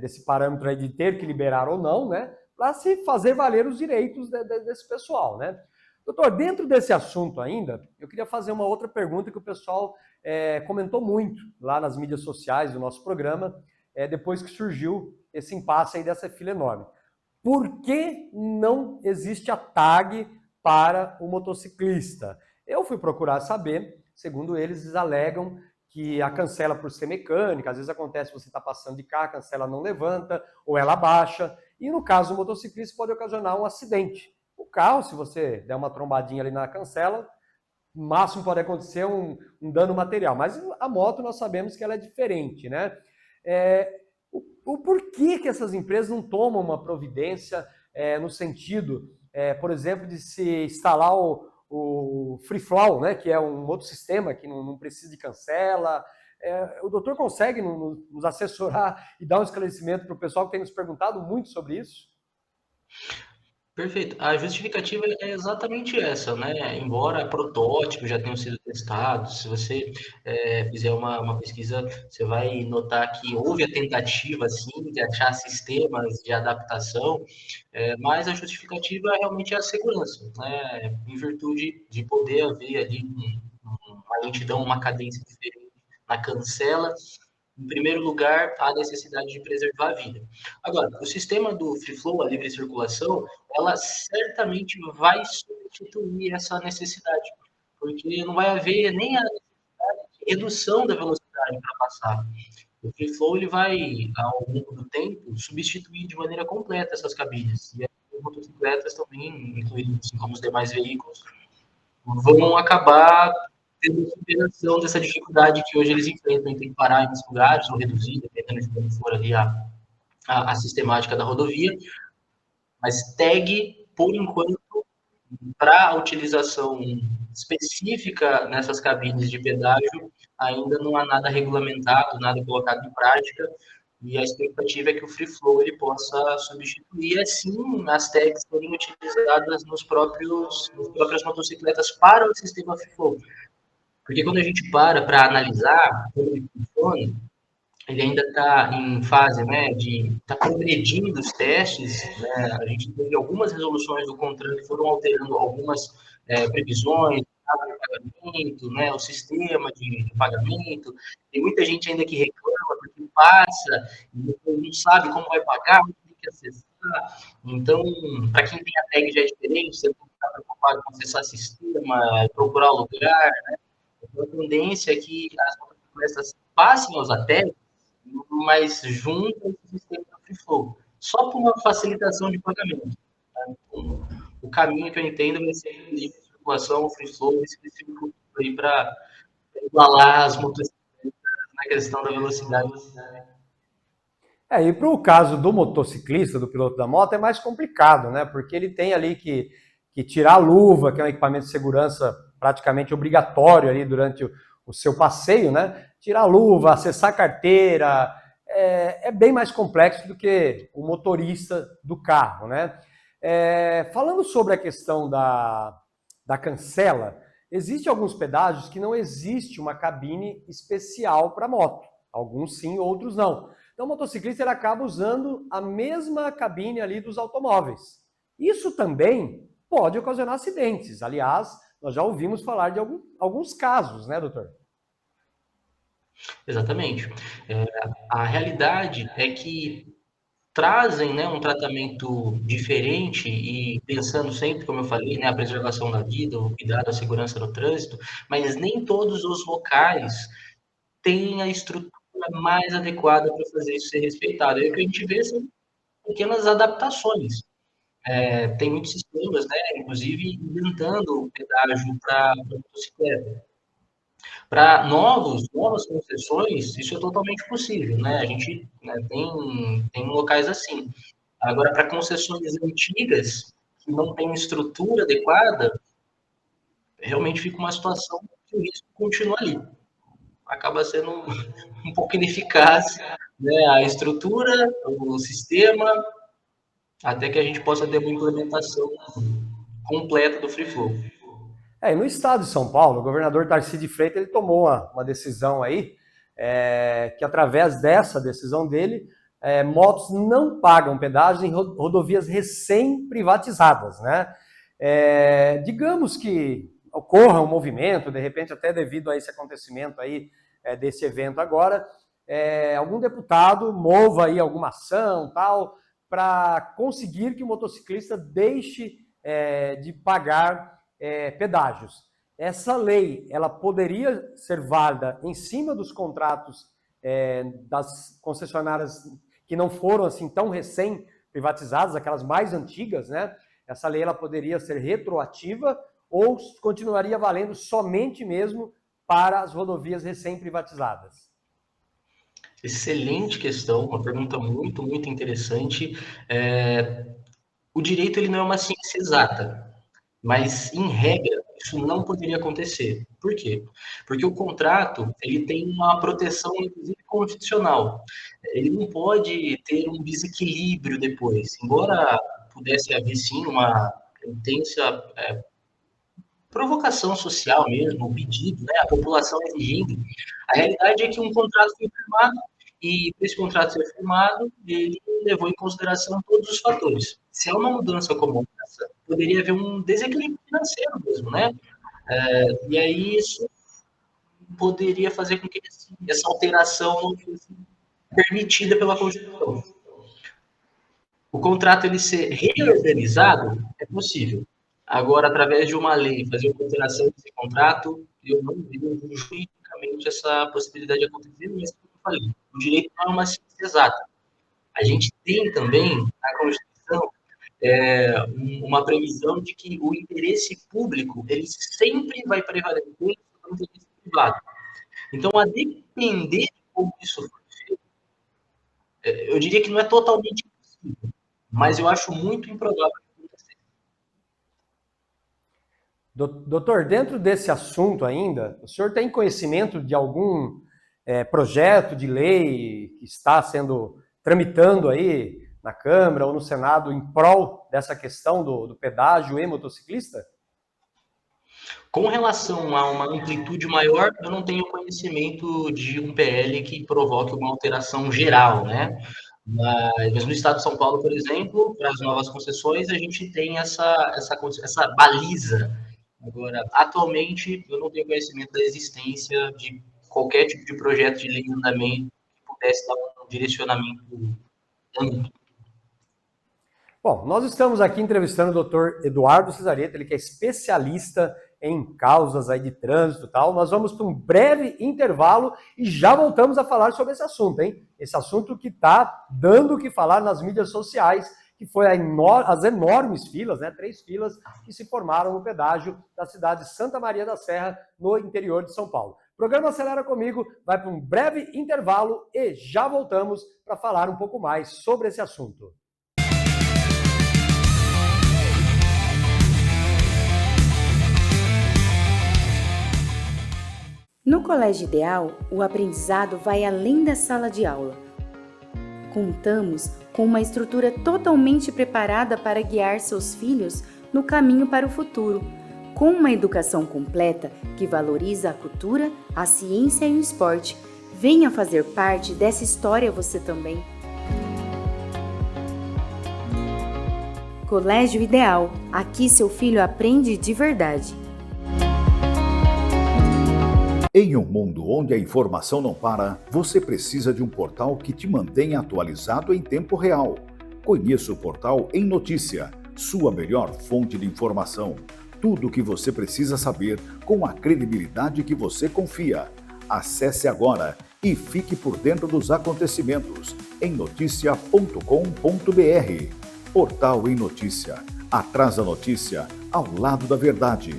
desse parâmetro aí de ter que liberar ou não, né? Para se fazer valer os direitos desse pessoal, né? Doutor, dentro desse assunto ainda, eu queria fazer uma outra pergunta que o pessoal comentou muito lá nas mídias sociais do nosso programa, depois que surgiu esse impasse aí dessa fila enorme. Por que não existe a tag para o motociclista? Eu fui procurar saber, segundo eles alegam que a cancela por ser mecânica, às vezes acontece você está passando de carro, a cancela não levanta, ou ela baixa, e no caso do motociclista pode ocasionar um acidente. O carro, se você der uma trombadinha ali na cancela, no máximo pode acontecer um dano material. Mas a moto nós sabemos que ela é diferente, né? O porquê que essas empresas não tomam uma providência no sentido, por exemplo, de se instalar o Free Flow, né? Que é um outro sistema que não precisa de cancela. O doutor consegue nos assessorar e dar um esclarecimento para o pessoal que tem nos perguntado muito sobre isso? Perfeito. A justificativa é exatamente essa, né? Embora protótipos já tenham sido testados, se você fizer uma pesquisa, você vai notar que houve a tentativa, sim, de achar sistemas de adaptação, mas a justificativa realmente é a segurança, né? Em virtude de poder haver ali uma lentidão, uma cadência diferente na cancela. Em primeiro lugar, a necessidade de preservar a vida. Agora, o sistema do Free Flow, a livre circulação, ela certamente vai substituir essa necessidade, porque não vai haver nem a necessidade de redução da velocidade para passar. O Free Flow ele vai, ao longo do tempo, substituir de maneira completa essas cabines. E as motocicletas também, incluindo assim como os demais veículos, vão acabar tendo superação dessa dificuldade que hoje eles enfrentam em ter que parar em muitos lugares ou reduzir, dependendo de como for ali a sistemática da rodovia. Mas tag, por enquanto, para a utilização específica nessas cabines de pedágio, ainda não há nada regulamentado, nada colocado em prática, e a expectativa é que o Free Flow ele possa substituir, assim, as tags serem utilizadas nas próprias motocicletas para o sistema Free Flow. Porque quando a gente para analisar como ele funciona, ele ainda está em fase, né, de está progredindo os testes, né? A gente teve algumas resoluções do CONTRAN que foram alterando algumas previsões, de pagamento, né, o sistema de pagamento. Tem muita gente ainda que reclama porque passa e não sabe como vai pagar, tem que acessar. Então, para quem tem a tag já é diferente, você não está preocupado com acessar sistema, procurar o lugar, né? A tendência é que as motocicletas passem aos ATEC, mas junto ao sistema do Free Flow, só por uma facilitação de pagamento. Tá? Então, o caminho que eu entendo vai ser livre circulação, o Free Flow, específico aí para igualar as motocicletas na questão da velocidade. E para o caso do motociclista, do piloto da moto, é mais complicado, né? Porque ele tem ali que tirar a luva, que é um equipamento de segurança praticamente obrigatório ali durante o seu passeio, né? Tirar a luva, acessar a carteira, é bem mais complexo do que o motorista do carro, né? Falando sobre a questão da cancela, existem alguns pedágios que não existe uma cabine especial para moto. Alguns sim, outros não. Então o motociclista ele acaba usando a mesma cabine ali dos automóveis. Isso também pode ocasionar acidentes. Aliás, nós já ouvimos falar de alguns casos, né, doutor? Exatamente. A realidade é que trazem, né, um tratamento diferente e pensando sempre, como eu falei, né, a preservação da vida, o cuidado, a segurança no trânsito, mas nem todos os locais têm a estrutura mais adequada para fazer isso ser respeitado. E o que a gente vê são pequenas adaptações. Tem muitos sistemas, né, inclusive inventando o pedágio para motocicleta. Para novas concessões, isso é totalmente possível, né? A gente, né, tem locais assim. Agora, para concessões antigas, que não tem estrutura adequada, realmente fica uma situação que o risco continua ali. Acaba sendo um pouco ineficaz, né, a estrutura, o sistema, até que a gente possa ter uma implementação completa do Free Flow. E no estado de São Paulo, o governador Tarcísio de Freitas ele tomou uma decisão aí, que através dessa decisão dele, motos não pagam pedágio em rodovias recém-privatizadas, né? Digamos que ocorra um movimento, de repente até devido a esse acontecimento aí, desse evento agora, algum deputado mova aí alguma ação, tal, para conseguir que o motociclista deixe de pagar pedágios. Essa lei, ela poderia ser válida em cima dos contratos das concessionárias que não foram assim tão recém-privatizadas, aquelas mais antigas, né? Essa lei ela poderia ser retroativa ou continuaria valendo somente mesmo para as rodovias recém-privatizadas? Excelente questão, uma pergunta muito, muito interessante. O direito ele não é uma ciência exata, mas em regra isso não poderia acontecer. Por quê? Porque o contrato ele tem uma proteção inclusive constitucional. Ele não pode ter um desequilíbrio depois. Embora pudesse haver sim uma intensa provocação social mesmo, um pedido, né, a população exigindo. A realidade é que um contrato foi firmado e, para esse contrato ser firmado, ele levou em consideração todos os fatores. Se há uma mudança como essa, poderia haver um desequilíbrio financeiro mesmo, né? E aí isso poderia fazer com que essa alteração não fosse permitida pela Constituição. O contrato ele ser reorganizado é possível. Agora, através de uma lei, fazer uma alteração desse contrato, eu não vejo juridicamente essa possibilidade de acontecer, mas como eu falei, o direito não é uma ciência exata. A gente tem também, na Constituição, uma previsão de que o interesse público, ele sempre vai prevalecer sobre o interesse privado. Então, a depender de como isso for feito, eu diria que não é totalmente impossível, mas eu acho muito improvável. Doutor, dentro desse assunto ainda, o senhor tem conhecimento de algum projeto de lei que está sendo tramitando aí na Câmara ou no Senado em prol dessa questão do pedágio e motociclista? Com relação a uma amplitude maior, eu não tenho conhecimento de um PL que provoque uma alteração geral, né? Mas no estado de São Paulo, por exemplo, para as novas concessões, a gente tem essa baliza. Agora, atualmente, eu não tenho conhecimento da existência de qualquer tipo de projeto de lei em andamento que pudesse dar um direcionamento amplo. Bom, nós estamos aqui entrevistando o Dr. Eduardo Cesareto, ele que é especialista em causas aí de trânsito e tal. Nós vamos para um breve intervalo e já voltamos a falar sobre esse assunto, hein? Esse assunto que está dando o que falar nas mídias sociais, que foi as enormes filas, né? 3 filas que se formaram no pedágio da cidade de Santa Maria da Serra, no interior de São Paulo. O programa Acelera Comigo vai para um breve intervalo e já voltamos para falar um pouco mais sobre esse assunto. No Colégio Ideal, o aprendizado vai além da sala de aula. Contamos com uma estrutura totalmente preparada para guiar seus filhos no caminho para o futuro, com uma educação completa que valoriza a cultura, a ciência e o esporte, Venha fazer parte dessa história você também. Colégio Ideal. Aqui seu filho aprende de verdade. Em um mundo onde a informação não para, você precisa de um portal que te mantenha atualizado em tempo real. Conheça o portal Em Notícia, sua melhor fonte de informação. Tudo o que você precisa saber com a credibilidade que você confia. Acesse agora e fique por dentro dos acontecimentos em noticia.com.br. Portal Em Notícia. Atrás da notícia, ao lado da verdade.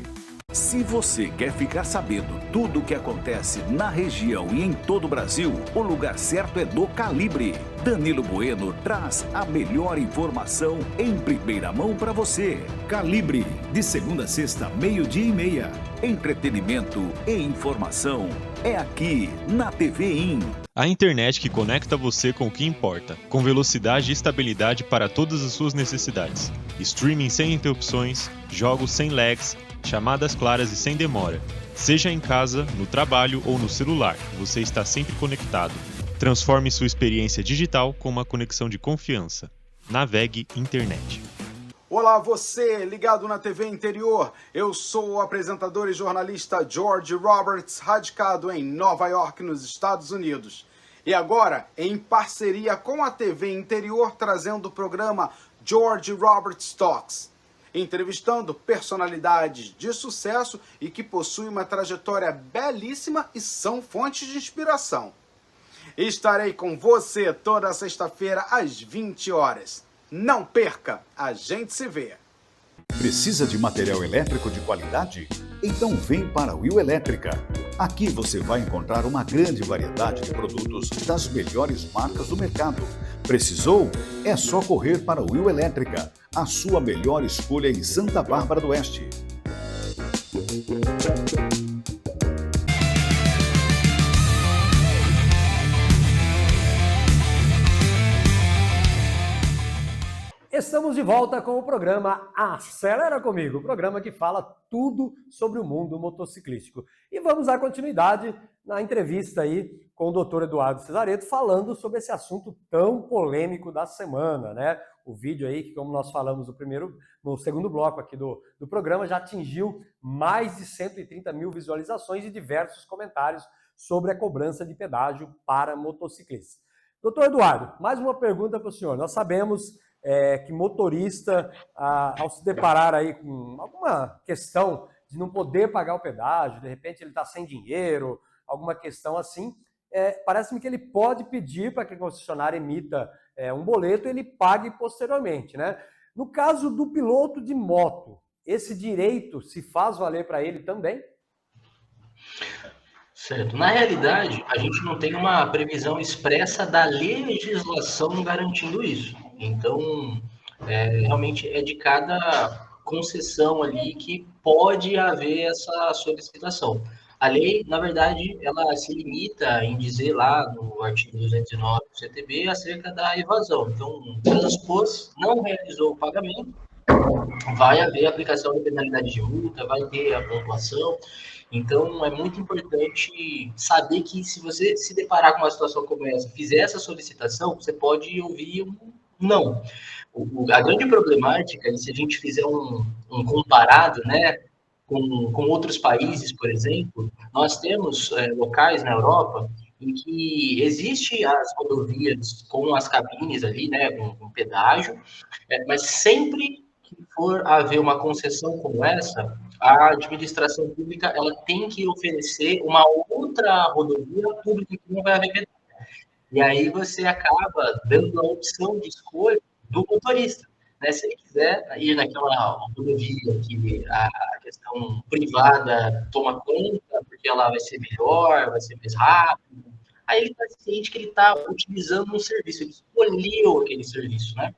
Se você quer ficar sabendo tudo o que acontece na região e em todo o Brasil, o lugar certo é do Calibre. Danilo Bueno traz a melhor informação em primeira mão para você. Calibre, de segunda a sexta, 12:30. Entretenimento e informação é aqui na TV IN. A internet que conecta você com o que importa, com velocidade e estabilidade para todas as suas necessidades. Streaming sem interrupções, jogos sem lags, chamadas claras e sem demora. Seja em casa, no trabalho ou no celular, você está sempre conectado. Transforme sua experiência digital com uma conexão de confiança. Navegue Internet. Olá, você ligado na TV Interior. Eu sou o apresentador e jornalista George Roberts, radicado em Nova York, nos Estados Unidos. E agora, em parceria com a TV Interior, trazendo o programa George Roberts Talks, entrevistando personalidades de sucesso e que possuem uma trajetória belíssima e são fontes de inspiração. Estarei com você toda sexta-feira às 20 horas. Não perca, a gente se vê. Precisa de material elétrico de qualidade? Então vem para a Will Elétrica. Aqui você vai encontrar uma grande variedade de produtos das melhores marcas do mercado. Precisou? É só correr para a Will Elétrica, a sua melhor escolha em Santa Bárbara do Oeste. Estamos de volta com o programa Acelera Comigo, o programa que fala tudo sobre o mundo motociclístico. E vamos dar continuidade na entrevista aí com o Dr. Eduardo Cesareto, falando sobre esse assunto tão polêmico da semana, né? O vídeo aí, que como nós falamos no segundo bloco aqui do programa, já atingiu mais de 130 mil visualizações e diversos comentários sobre a cobrança de pedágio para motociclistas. Doutor Eduardo, mais uma pergunta para o senhor. Nós sabemos que motorista, ao se deparar aí com alguma questão de não poder pagar o pedágio, de repente ele está sem dinheiro, alguma questão assim, parece-me que ele pode pedir para que a concessionária emita um boleto e ele pague posteriormente, né? No caso do piloto de moto, esse direito se faz valer para ele também? Certo. Na realidade, a gente não tem uma previsão expressa da legislação garantindo isso. Então, realmente é de cada concessão ali que pode haver essa solicitação. A lei, na verdade, ela se limita em dizer lá no artigo 209 do CTB acerca da evasão. Então, caso supôs, não realizou o pagamento, vai haver aplicação de penalidade de multa, vai ter a pontuação. Então, é muito importante saber que se você se deparar com uma situação como essa, fizer essa solicitação, você pode ouvir um não. A grande problemática, se a gente fizer um comparado, né, com outros países, por exemplo, nós temos locais na Europa em que existe as rodovias com as cabines ali, né, com pedágio, mas sempre que for haver uma concessão como essa, a administração pública ela tem que oferecer uma outra rodovia pública que não vai haver pedágio. E aí você acaba dando a opção de escolha do motorista, né? Se ele quiser ir naquela rodovia que a questão privada toma conta, porque ela vai ser melhor, vai ser mais rápido, aí ele está ciente que ele está utilizando um serviço, ele escolheu aquele serviço, né?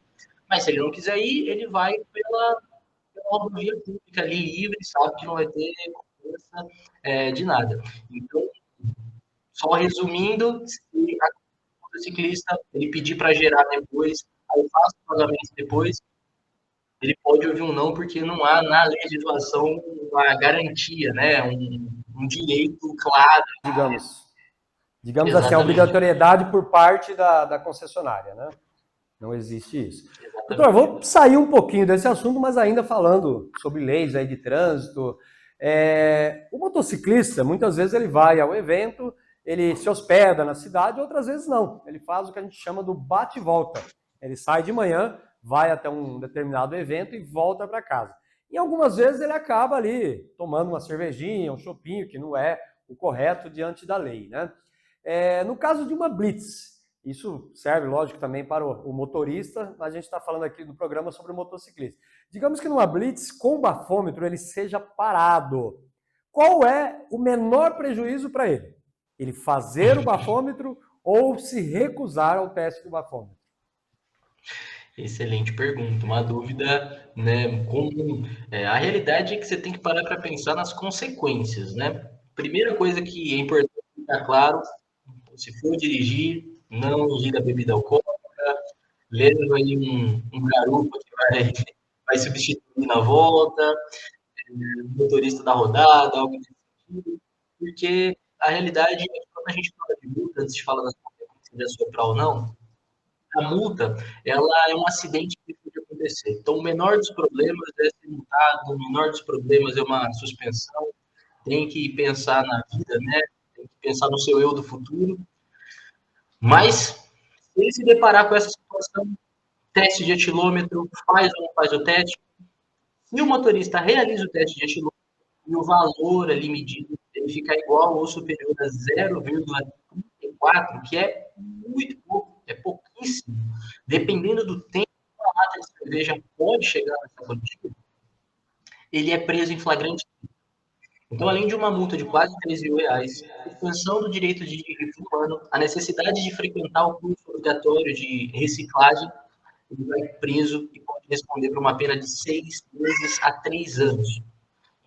Mas se ele não quiser ir, ele vai pela rodovia pública ali livre, sabe que não vai ter cobrança de nada. Então, só resumindo, se o motociclista ele pedir para gerar depois, aí faça o pagamento depois, ele pode ouvir um não, porque não há na legislação uma garantia, né? Um direito claro. Digamos. digamos assim, a obrigatoriedade por parte da concessionária, né? Não existe isso. Doutor, eu vou sair um pouquinho desse assunto, mas ainda falando sobre leis aí de trânsito. O motociclista, muitas vezes ele vai ao evento, ele se hospeda na cidade, outras vezes não. Ele faz o que a gente chama do bate e volta. Ele sai de manhã, vai até um determinado evento e volta para casa. E algumas vezes ele acaba ali tomando uma cervejinha, um chopinho, que não é o correto diante da lei, né? No caso de uma blitz, isso serve, lógico, também para o motorista, mas a gente está falando aqui do programa sobre o motociclista. Digamos que numa blitz, com o bafômetro, ele seja parado. Qual é o menor prejuízo para ele? Ele fazer o bafômetro ou se recusar ao teste do bafômetro? Excelente pergunta, uma dúvida, né, comum. A realidade é que você tem que parar para pensar nas consequências, né? Primeira coisa que é importante ficar claro, se for dirigir, não ingira bebida alcoólica, leva aí um garupa que vai substituir na volta, motorista da rodada, algo desse sentido, porque a realidade é que quando a gente fala de multa, antes de falar das consequências de assoprar ou não, a multa, ela é um acidente que pode acontecer. Então, o menor dos problemas é ser multado, o menor dos problemas é uma suspensão. Tem que pensar na vida, né? Tem que pensar no seu eu do futuro. Mas, se ele se deparar com essa situação, teste de etilômetro, faz ou não faz o teste. Se o motorista realiza o teste de etilômetro e o valor ali medido ele ficar igual ou superior a 0,34, que é muito pouco, é pouquíssimo, dependendo do tempo que a lata de cerveja pode chegar nessa quantia, ele é preso em flagrante. Então, além de uma multa de quase R$13.000, suspensão do direito de dirigir fumando, a necessidade de frequentar o curso obrigatório de reciclagem, ele vai preso e pode responder por uma pena de 6 meses a 3 anos.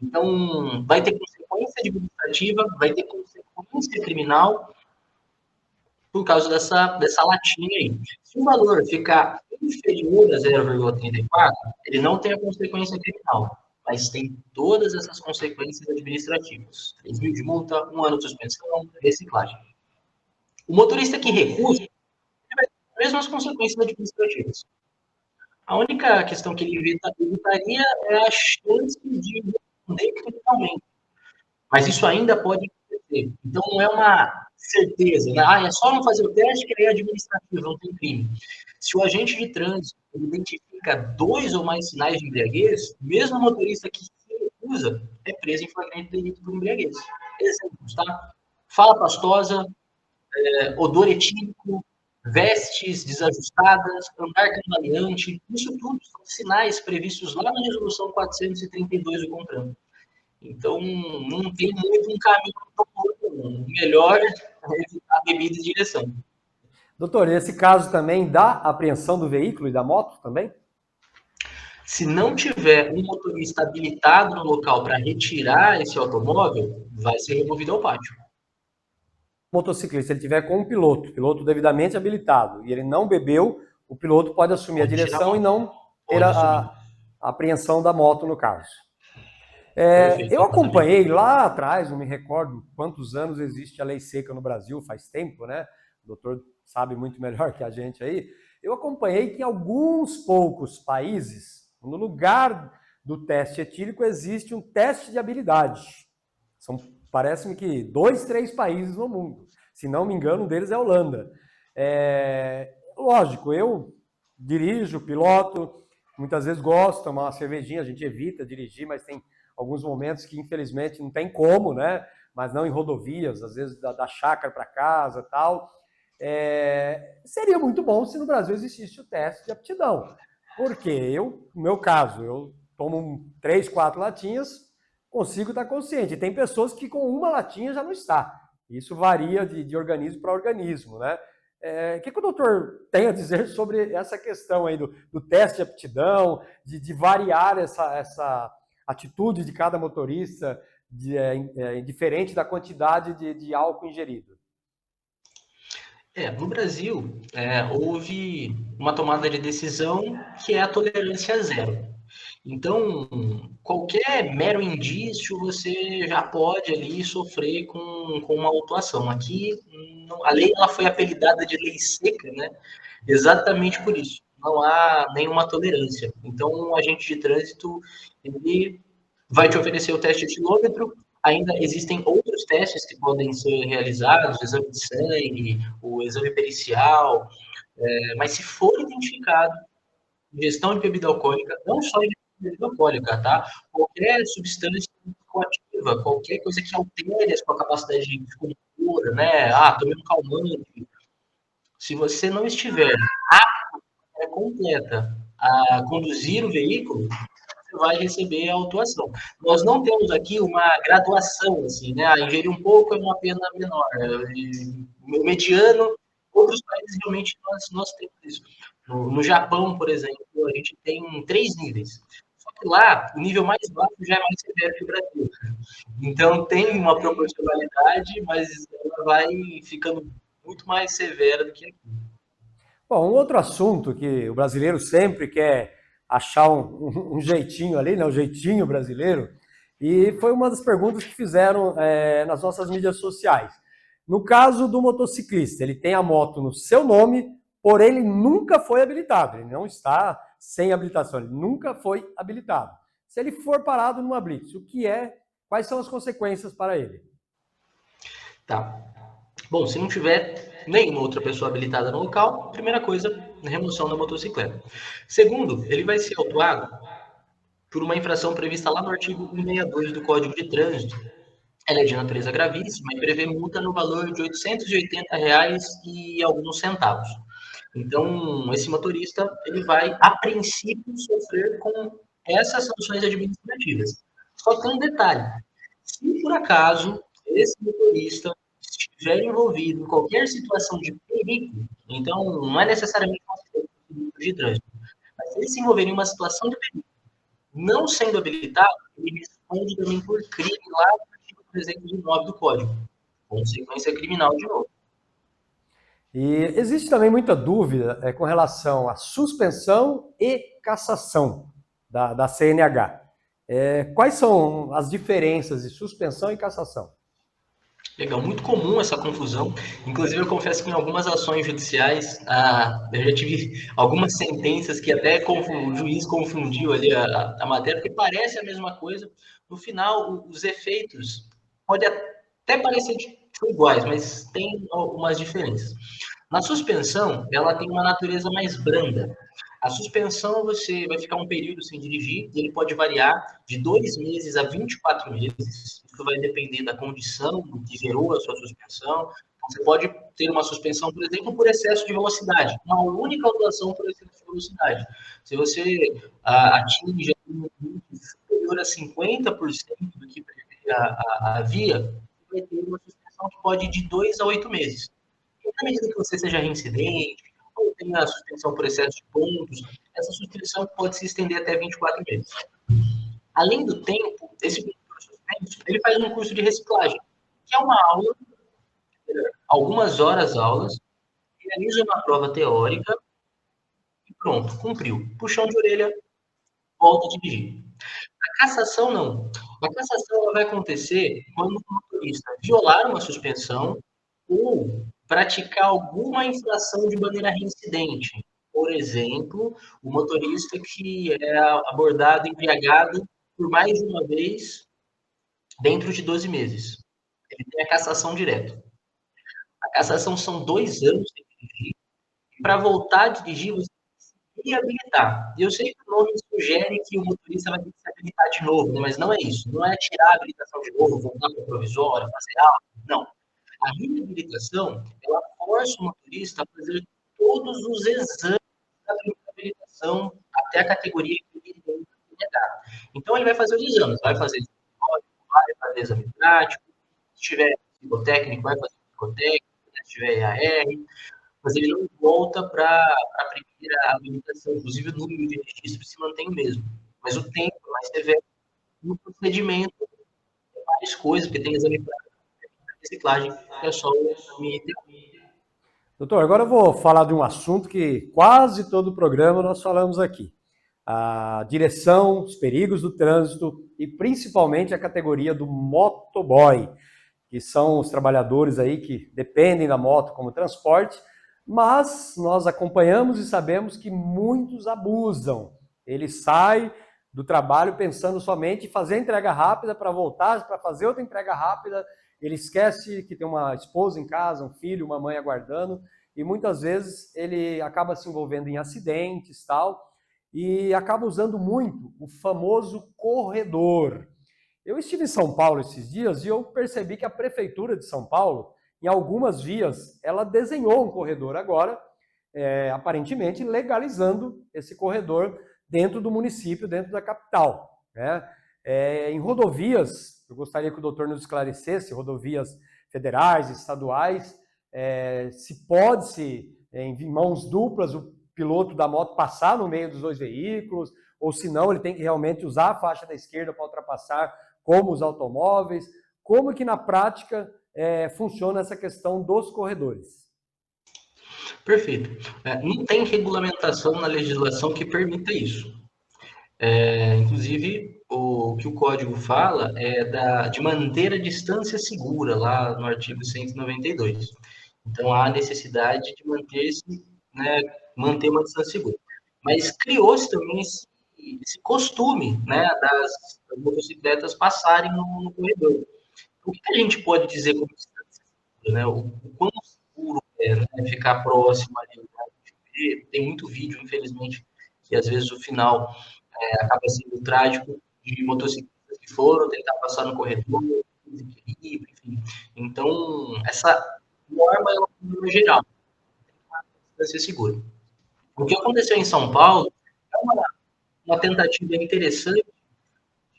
Então, vai ter consequência administrativa, vai ter consequência criminal por causa dessa latinha aí. Se o valor ficar inferior a 0,34, ele não tem a consequência criminal, mas tem todas essas consequências administrativas. 3 mil de multa, 1 ano de suspensão, reciclagem. O motorista que recusa, ele vai ter as mesmas consequências administrativas. A única questão que ele evitaria é a chance de responder criminalmente. Mas isso ainda pode acontecer. Então, não é uma certeza, né? É só não fazer o teste que é administrativo, não tem crime. Se o agente de trânsito identifica 2 ou mais sinais de embriaguez, mesmo o motorista que se recusa é preso em flagrante delito por embriaguez. Exemplos, tá? Fala pastosa, odor etílico, vestes desajustadas, andar cambaleante, isso tudo são sinais previstos lá na resolução 432 do CONTRAN. Então, não tem muito um caminho tão curto. Melhor é evitar a bebida de direção. Doutor, esse caso também dá apreensão do veículo e da moto também? Se não tiver um motorista habilitado no local para retirar esse automóvel, vai ser removido ao pátio. O motociclista, se ele tiver com um piloto devidamente habilitado, e ele não bebeu, o piloto pode assumir a direção e não ter a apreensão da moto, no caso. Eu acompanhei lá atrás, não me recordo quantos anos existe a lei seca no Brasil, faz tempo, né? O doutor sabe muito melhor que a gente aí. Eu acompanhei que em alguns poucos países, no lugar do teste etílico, existe um teste de habilidade. Parece-me que 2, 3 países no mundo. Se não me engano, um deles é a Holanda. Lógico, eu dirijo, piloto, muitas vezes gosto de tomar uma cervejinha, a gente evita dirigir, mas tem alguns momentos que, infelizmente, não tem como, né? Mas não em rodovias, às vezes da chácara para casa e tal. Seria muito bom se no Brasil existisse o teste de aptidão. Porque no meu caso, eu tomo 3, 4 latinhas, consigo estar consciente. E tem pessoas que com uma latinha já não está. Isso varia de organismo para organismo, né? O que o doutor tem a dizer sobre essa questão aí do teste de aptidão, de variar essa atitude de cada motorista, diferente da quantidade de álcool ingerido? No Brasil, houve uma tomada de decisão que é a tolerância zero. Então, qualquer mero indício você já pode ali sofrer com uma autuação. Aqui, a lei ela foi apelidada de lei seca, né? Exatamente por isso. Não há nenhuma tolerância. Então, o agente de trânsito, ele vai te oferecer o teste de etilômetro. Ainda existem outros testes que podem ser realizados, o exame de sangue, o exame pericial, mas se for identificado ingestão de bebida alcoólica, não só de bebida alcoólica, tá? Qualquer substância psicoativa, qualquer coisa que altere a sua capacidade de cultura, né? Ah, tomei um calmante. Se você não estiver completa a conduzir o veículo, você vai receber a autuação. Nós não temos aqui uma graduação, assim, né? Ingerir um pouco é uma pena menor. O mediano, outros países realmente nós temos isso. No Japão, por exemplo, a gente tem 3 níveis. Só que lá, o nível mais baixo já é mais severo que o Brasil. Então, tem uma proporcionalidade, mas ela vai ficando muito mais severa do que aqui. Bom, um outro assunto que o brasileiro sempre quer achar um jeitinho ali, né? O jeitinho brasileiro, e foi uma das perguntas que fizeram nas nossas mídias sociais. No caso do motociclista, ele tem a moto no seu nome, porém ele nunca foi habilitado, ele não está sem habilitação, ele nunca foi habilitado. Se ele for parado numa blitz, quais são as consequências para ele? Tá. Bom, se não tiver nenhuma outra pessoa habilitada no local, primeira coisa, remoção da motocicleta. Segundo, ele vai ser autuado por uma infração prevista lá no artigo 162 do Código de Trânsito. Ela é de natureza gravíssima e prevê multa no valor de R$ 880 e alguns centavos. Então, esse motorista, ele vai, a princípio, sofrer com essas sanções administrativas. Só tem um detalhe. Se, por acaso, esse motorista estiver envolvido em qualquer situação de perigo, então, não é necessariamente um acidente de trânsito, mas se ele se envolver em uma situação de perigo, não sendo habilitado, ele responde também por crime lá no artigo 309 do Código. Consequência criminal de novo. E existe também muita dúvida com relação à suspensão e cassação da CNH. Quais são as diferenças de suspensão e cassação? Legal, muito comum essa confusão. Inclusive, eu confesso que em algumas ações judiciais, eu já tive algumas sentenças que até o juiz confundiu ali a matéria, porque parece a mesma coisa. No final, os efeitos podem até parecer iguais, mas tem algumas diferenças. Na suspensão, ela tem uma natureza mais branda. A suspensão, você vai ficar um período sem dirigir, e ele pode variar de 2 meses a 24 meses. Isso vai depender da condição que gerou a sua suspensão. Você pode ter uma suspensão, por exemplo, por excesso de velocidade. Uma única autuação por excesso de velocidade. Se você atinge um limite superior a 50% do que prevê a via, você vai ter uma suspensão que pode ir de 2 a 8 meses. E na medida que você seja reincidente, ou tenha a suspensão por excesso de pontos, essa suspensão pode se estender até 24 meses. Além do tempo, esse condutor suspenso, ele faz um curso de reciclagem, que é uma aula, algumas horas aulas, realiza uma prova teórica e pronto, cumpriu. Puxão de orelha, volta a dirigir. A cassação, não. A cassação ela vai acontecer quando o motorista violar uma suspensão ou praticar alguma infração de maneira reincidente. Por exemplo, o motorista que é abordado embriagado por mais de uma vez dentro de 12 meses. Ele tem a cassação direta. A cassação são 2 anos sem dirigir. E para voltar a dirigir, você tem que se habilitar. E eu sei que o nome sugere que o motorista vai ter que se habilitar de novo, né? Mas não é isso. Não é tirar a habilitação de novo, voltar para a provisória, fazer aula. Não. A reabilitação, ela força o motorista a fazer todos os exames da habilitação até a categoria que ele tem que negar. Então, ele vai fazer os exames, vai fazer exame prático, se tiver psicotécnico, vai fazer psicotécnico, se tiver EAR, mas ele não volta para a primeira habilitação. Inclusive, o número de registro se mantém o mesmo. Mas o tempo é mais severo no procedimento, tem várias coisas, porque tem exame prático, reciclagem, é só o exame. Doutor, agora eu vou falar de um assunto que quase todo o programa nós falamos aqui. a direção, os perigos do trânsito e principalmente a categoria do motoboy, que são os trabalhadores aí que dependem da moto como transporte, mas nós acompanhamos e sabemos que muitos abusam. Ele sai do trabalho pensando somente em fazer a entrega rápida para voltar, para fazer outra entrega rápida. Ele esquece que tem uma esposa em casa, um filho, uma mãe aguardando, e muitas vezes ele acaba se envolvendo em acidentes, tal, e acaba usando muito o famoso corredor. Eu estive em São Paulo esses dias e eu percebi que a Prefeitura de São Paulo, em algumas vias, ela desenhou um corredor agora, aparentemente legalizando esse corredor dentro do município, dentro da capital, né? Em rodovias, eu gostaria que o doutor nos esclarecesse, rodovias federais, estaduais, se pode-se, em mãos duplas, o piloto da moto passar no meio dos dois veículos, ou se não, ele tem que realmente usar a faixa da esquerda para ultrapassar, como os automóveis. Como que na prática funciona essa questão dos corredores? Perfeito. Não tem regulamentação na legislação que permita isso. Inclusive, o que o código fala é de manter a distância segura, lá no artigo 192. Então, há necessidade de manter-se, né, manter uma distância segura. Mas criou-se também esse costume, né, das motocicletas passarem no corredor. O que a gente pode dizer como distância segura, né? O quão seguro né, ficar próximo ali, né? Tem muito vídeo, infelizmente, que às vezes o final acaba sendo trágico, de motociclistas que foram tentar passar no corredor, enfim. Então, essa norma é uma norma geral, distância segura. O que aconteceu em São Paulo é uma tentativa interessante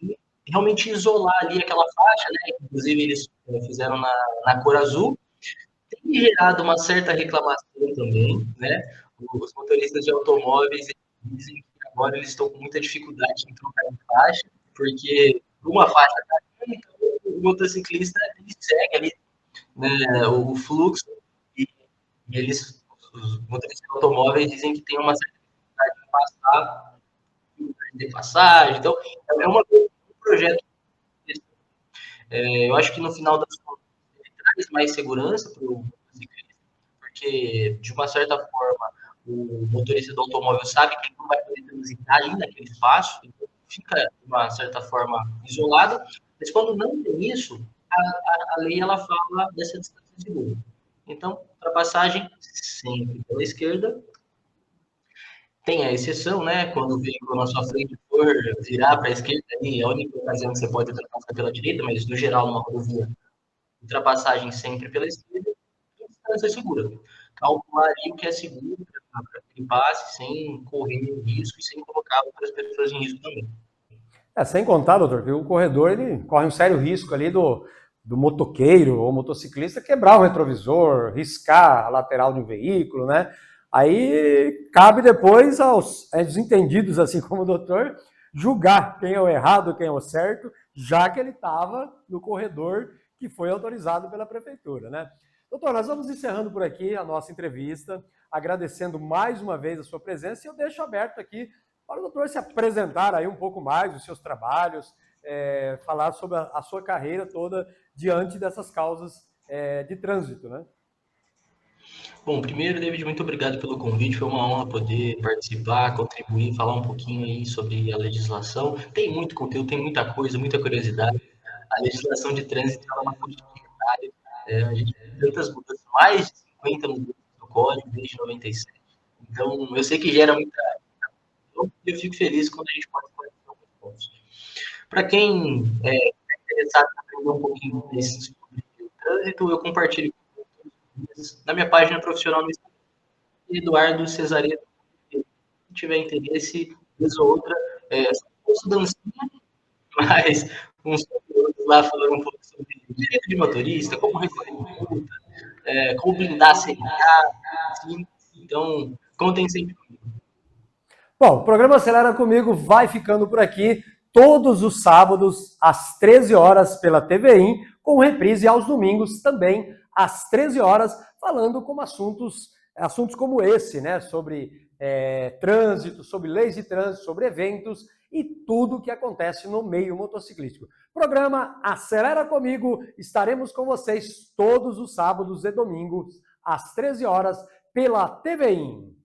de realmente isolar ali aquela faixa, né? Inclusive eles fizeram na cor azul. Tem gerado uma certa reclamação também, né? Os motoristas de automóveis dizem que agora eles estão com muita dificuldade em trocar de faixa, porque uma faixa está ali, então o motociclista ele segue ali, né, o fluxo e os motoristas de automóveis dizem que tem uma certa dificuldade de passar, de passagem. Então, é um projeto. Eu acho que no final das contas ele traz mais segurança para o ciclista, porque de uma certa forma o motorista do automóvel sabe que ele não vai poder transitar ali naquele espaço, então fica de uma certa forma isolado, mas quando não tem isso, a lei ela fala dessa distância segura. Então, ultrapassagem sempre pela esquerda. Tem a exceção, né? Quando o veículo na sua frente for virar para a esquerda, aí é a única ocasião que você pode ultrapassar pela direita, mas no geral, numa rodovia, ultrapassagem sempre pela esquerda e distância segura. Calcular aí o que é seguro para que ele passe sem correr risco e sem colocar outras pessoas em risco também. Sem contar, doutor, que o corredor ele corre um sério risco ali do motoqueiro ou motociclista quebrar o retrovisor, riscar a lateral de um veículo, né? Aí cabe depois aos desentendidos, assim como o doutor, julgar quem é o errado, quem é o certo, já que ele estava no corredor que foi autorizado pela prefeitura, né? Doutor, nós vamos encerrando por aqui a nossa entrevista, agradecendo mais uma vez a sua presença, e eu deixo aberto aqui para o doutor se apresentar aí um pouco mais os seus trabalhos, falar sobre a sua carreira toda diante dessas causas de trânsito, né? Bom, primeiro, David, muito obrigado pelo convite. Foi uma honra poder participar, contribuir, falar um pouquinho aí sobre a legislação. Tem muito conteúdo, tem muita coisa, muita curiosidade. A legislação de trânsito é uma coisa dificuldade. A gente tem tantas mudanças, mais de 50 mudanças do código desde 97. Então, eu sei que gera muita. Eu fico feliz quando a gente pode esclarecer alguns pontos. Para quem é interessado em aprender um pouquinho sobre o trânsito, eu compartilho na minha página profissional no Instagram, Eduardo Cesareto. Se tiver interesse, vez ou outra, posso dancinha, mas uns conteúdos lá falando um pouco sobre direito de motorista, como recolher multa, como blindar a CNH, assim. Então, contem sempre comigo. Bom, o programa Acelera Comigo vai ficando por aqui todos os sábados às 13 horas pela TVI, com reprise aos domingos também às 13 horas, falando como assuntos como esse, né, sobre trânsito, sobre leis de trânsito, sobre eventos e tudo o que acontece no meio motociclístico. Programa Acelera Comigo, estaremos com vocês todos os sábados e domingos, às 13 horas, pela TVIM.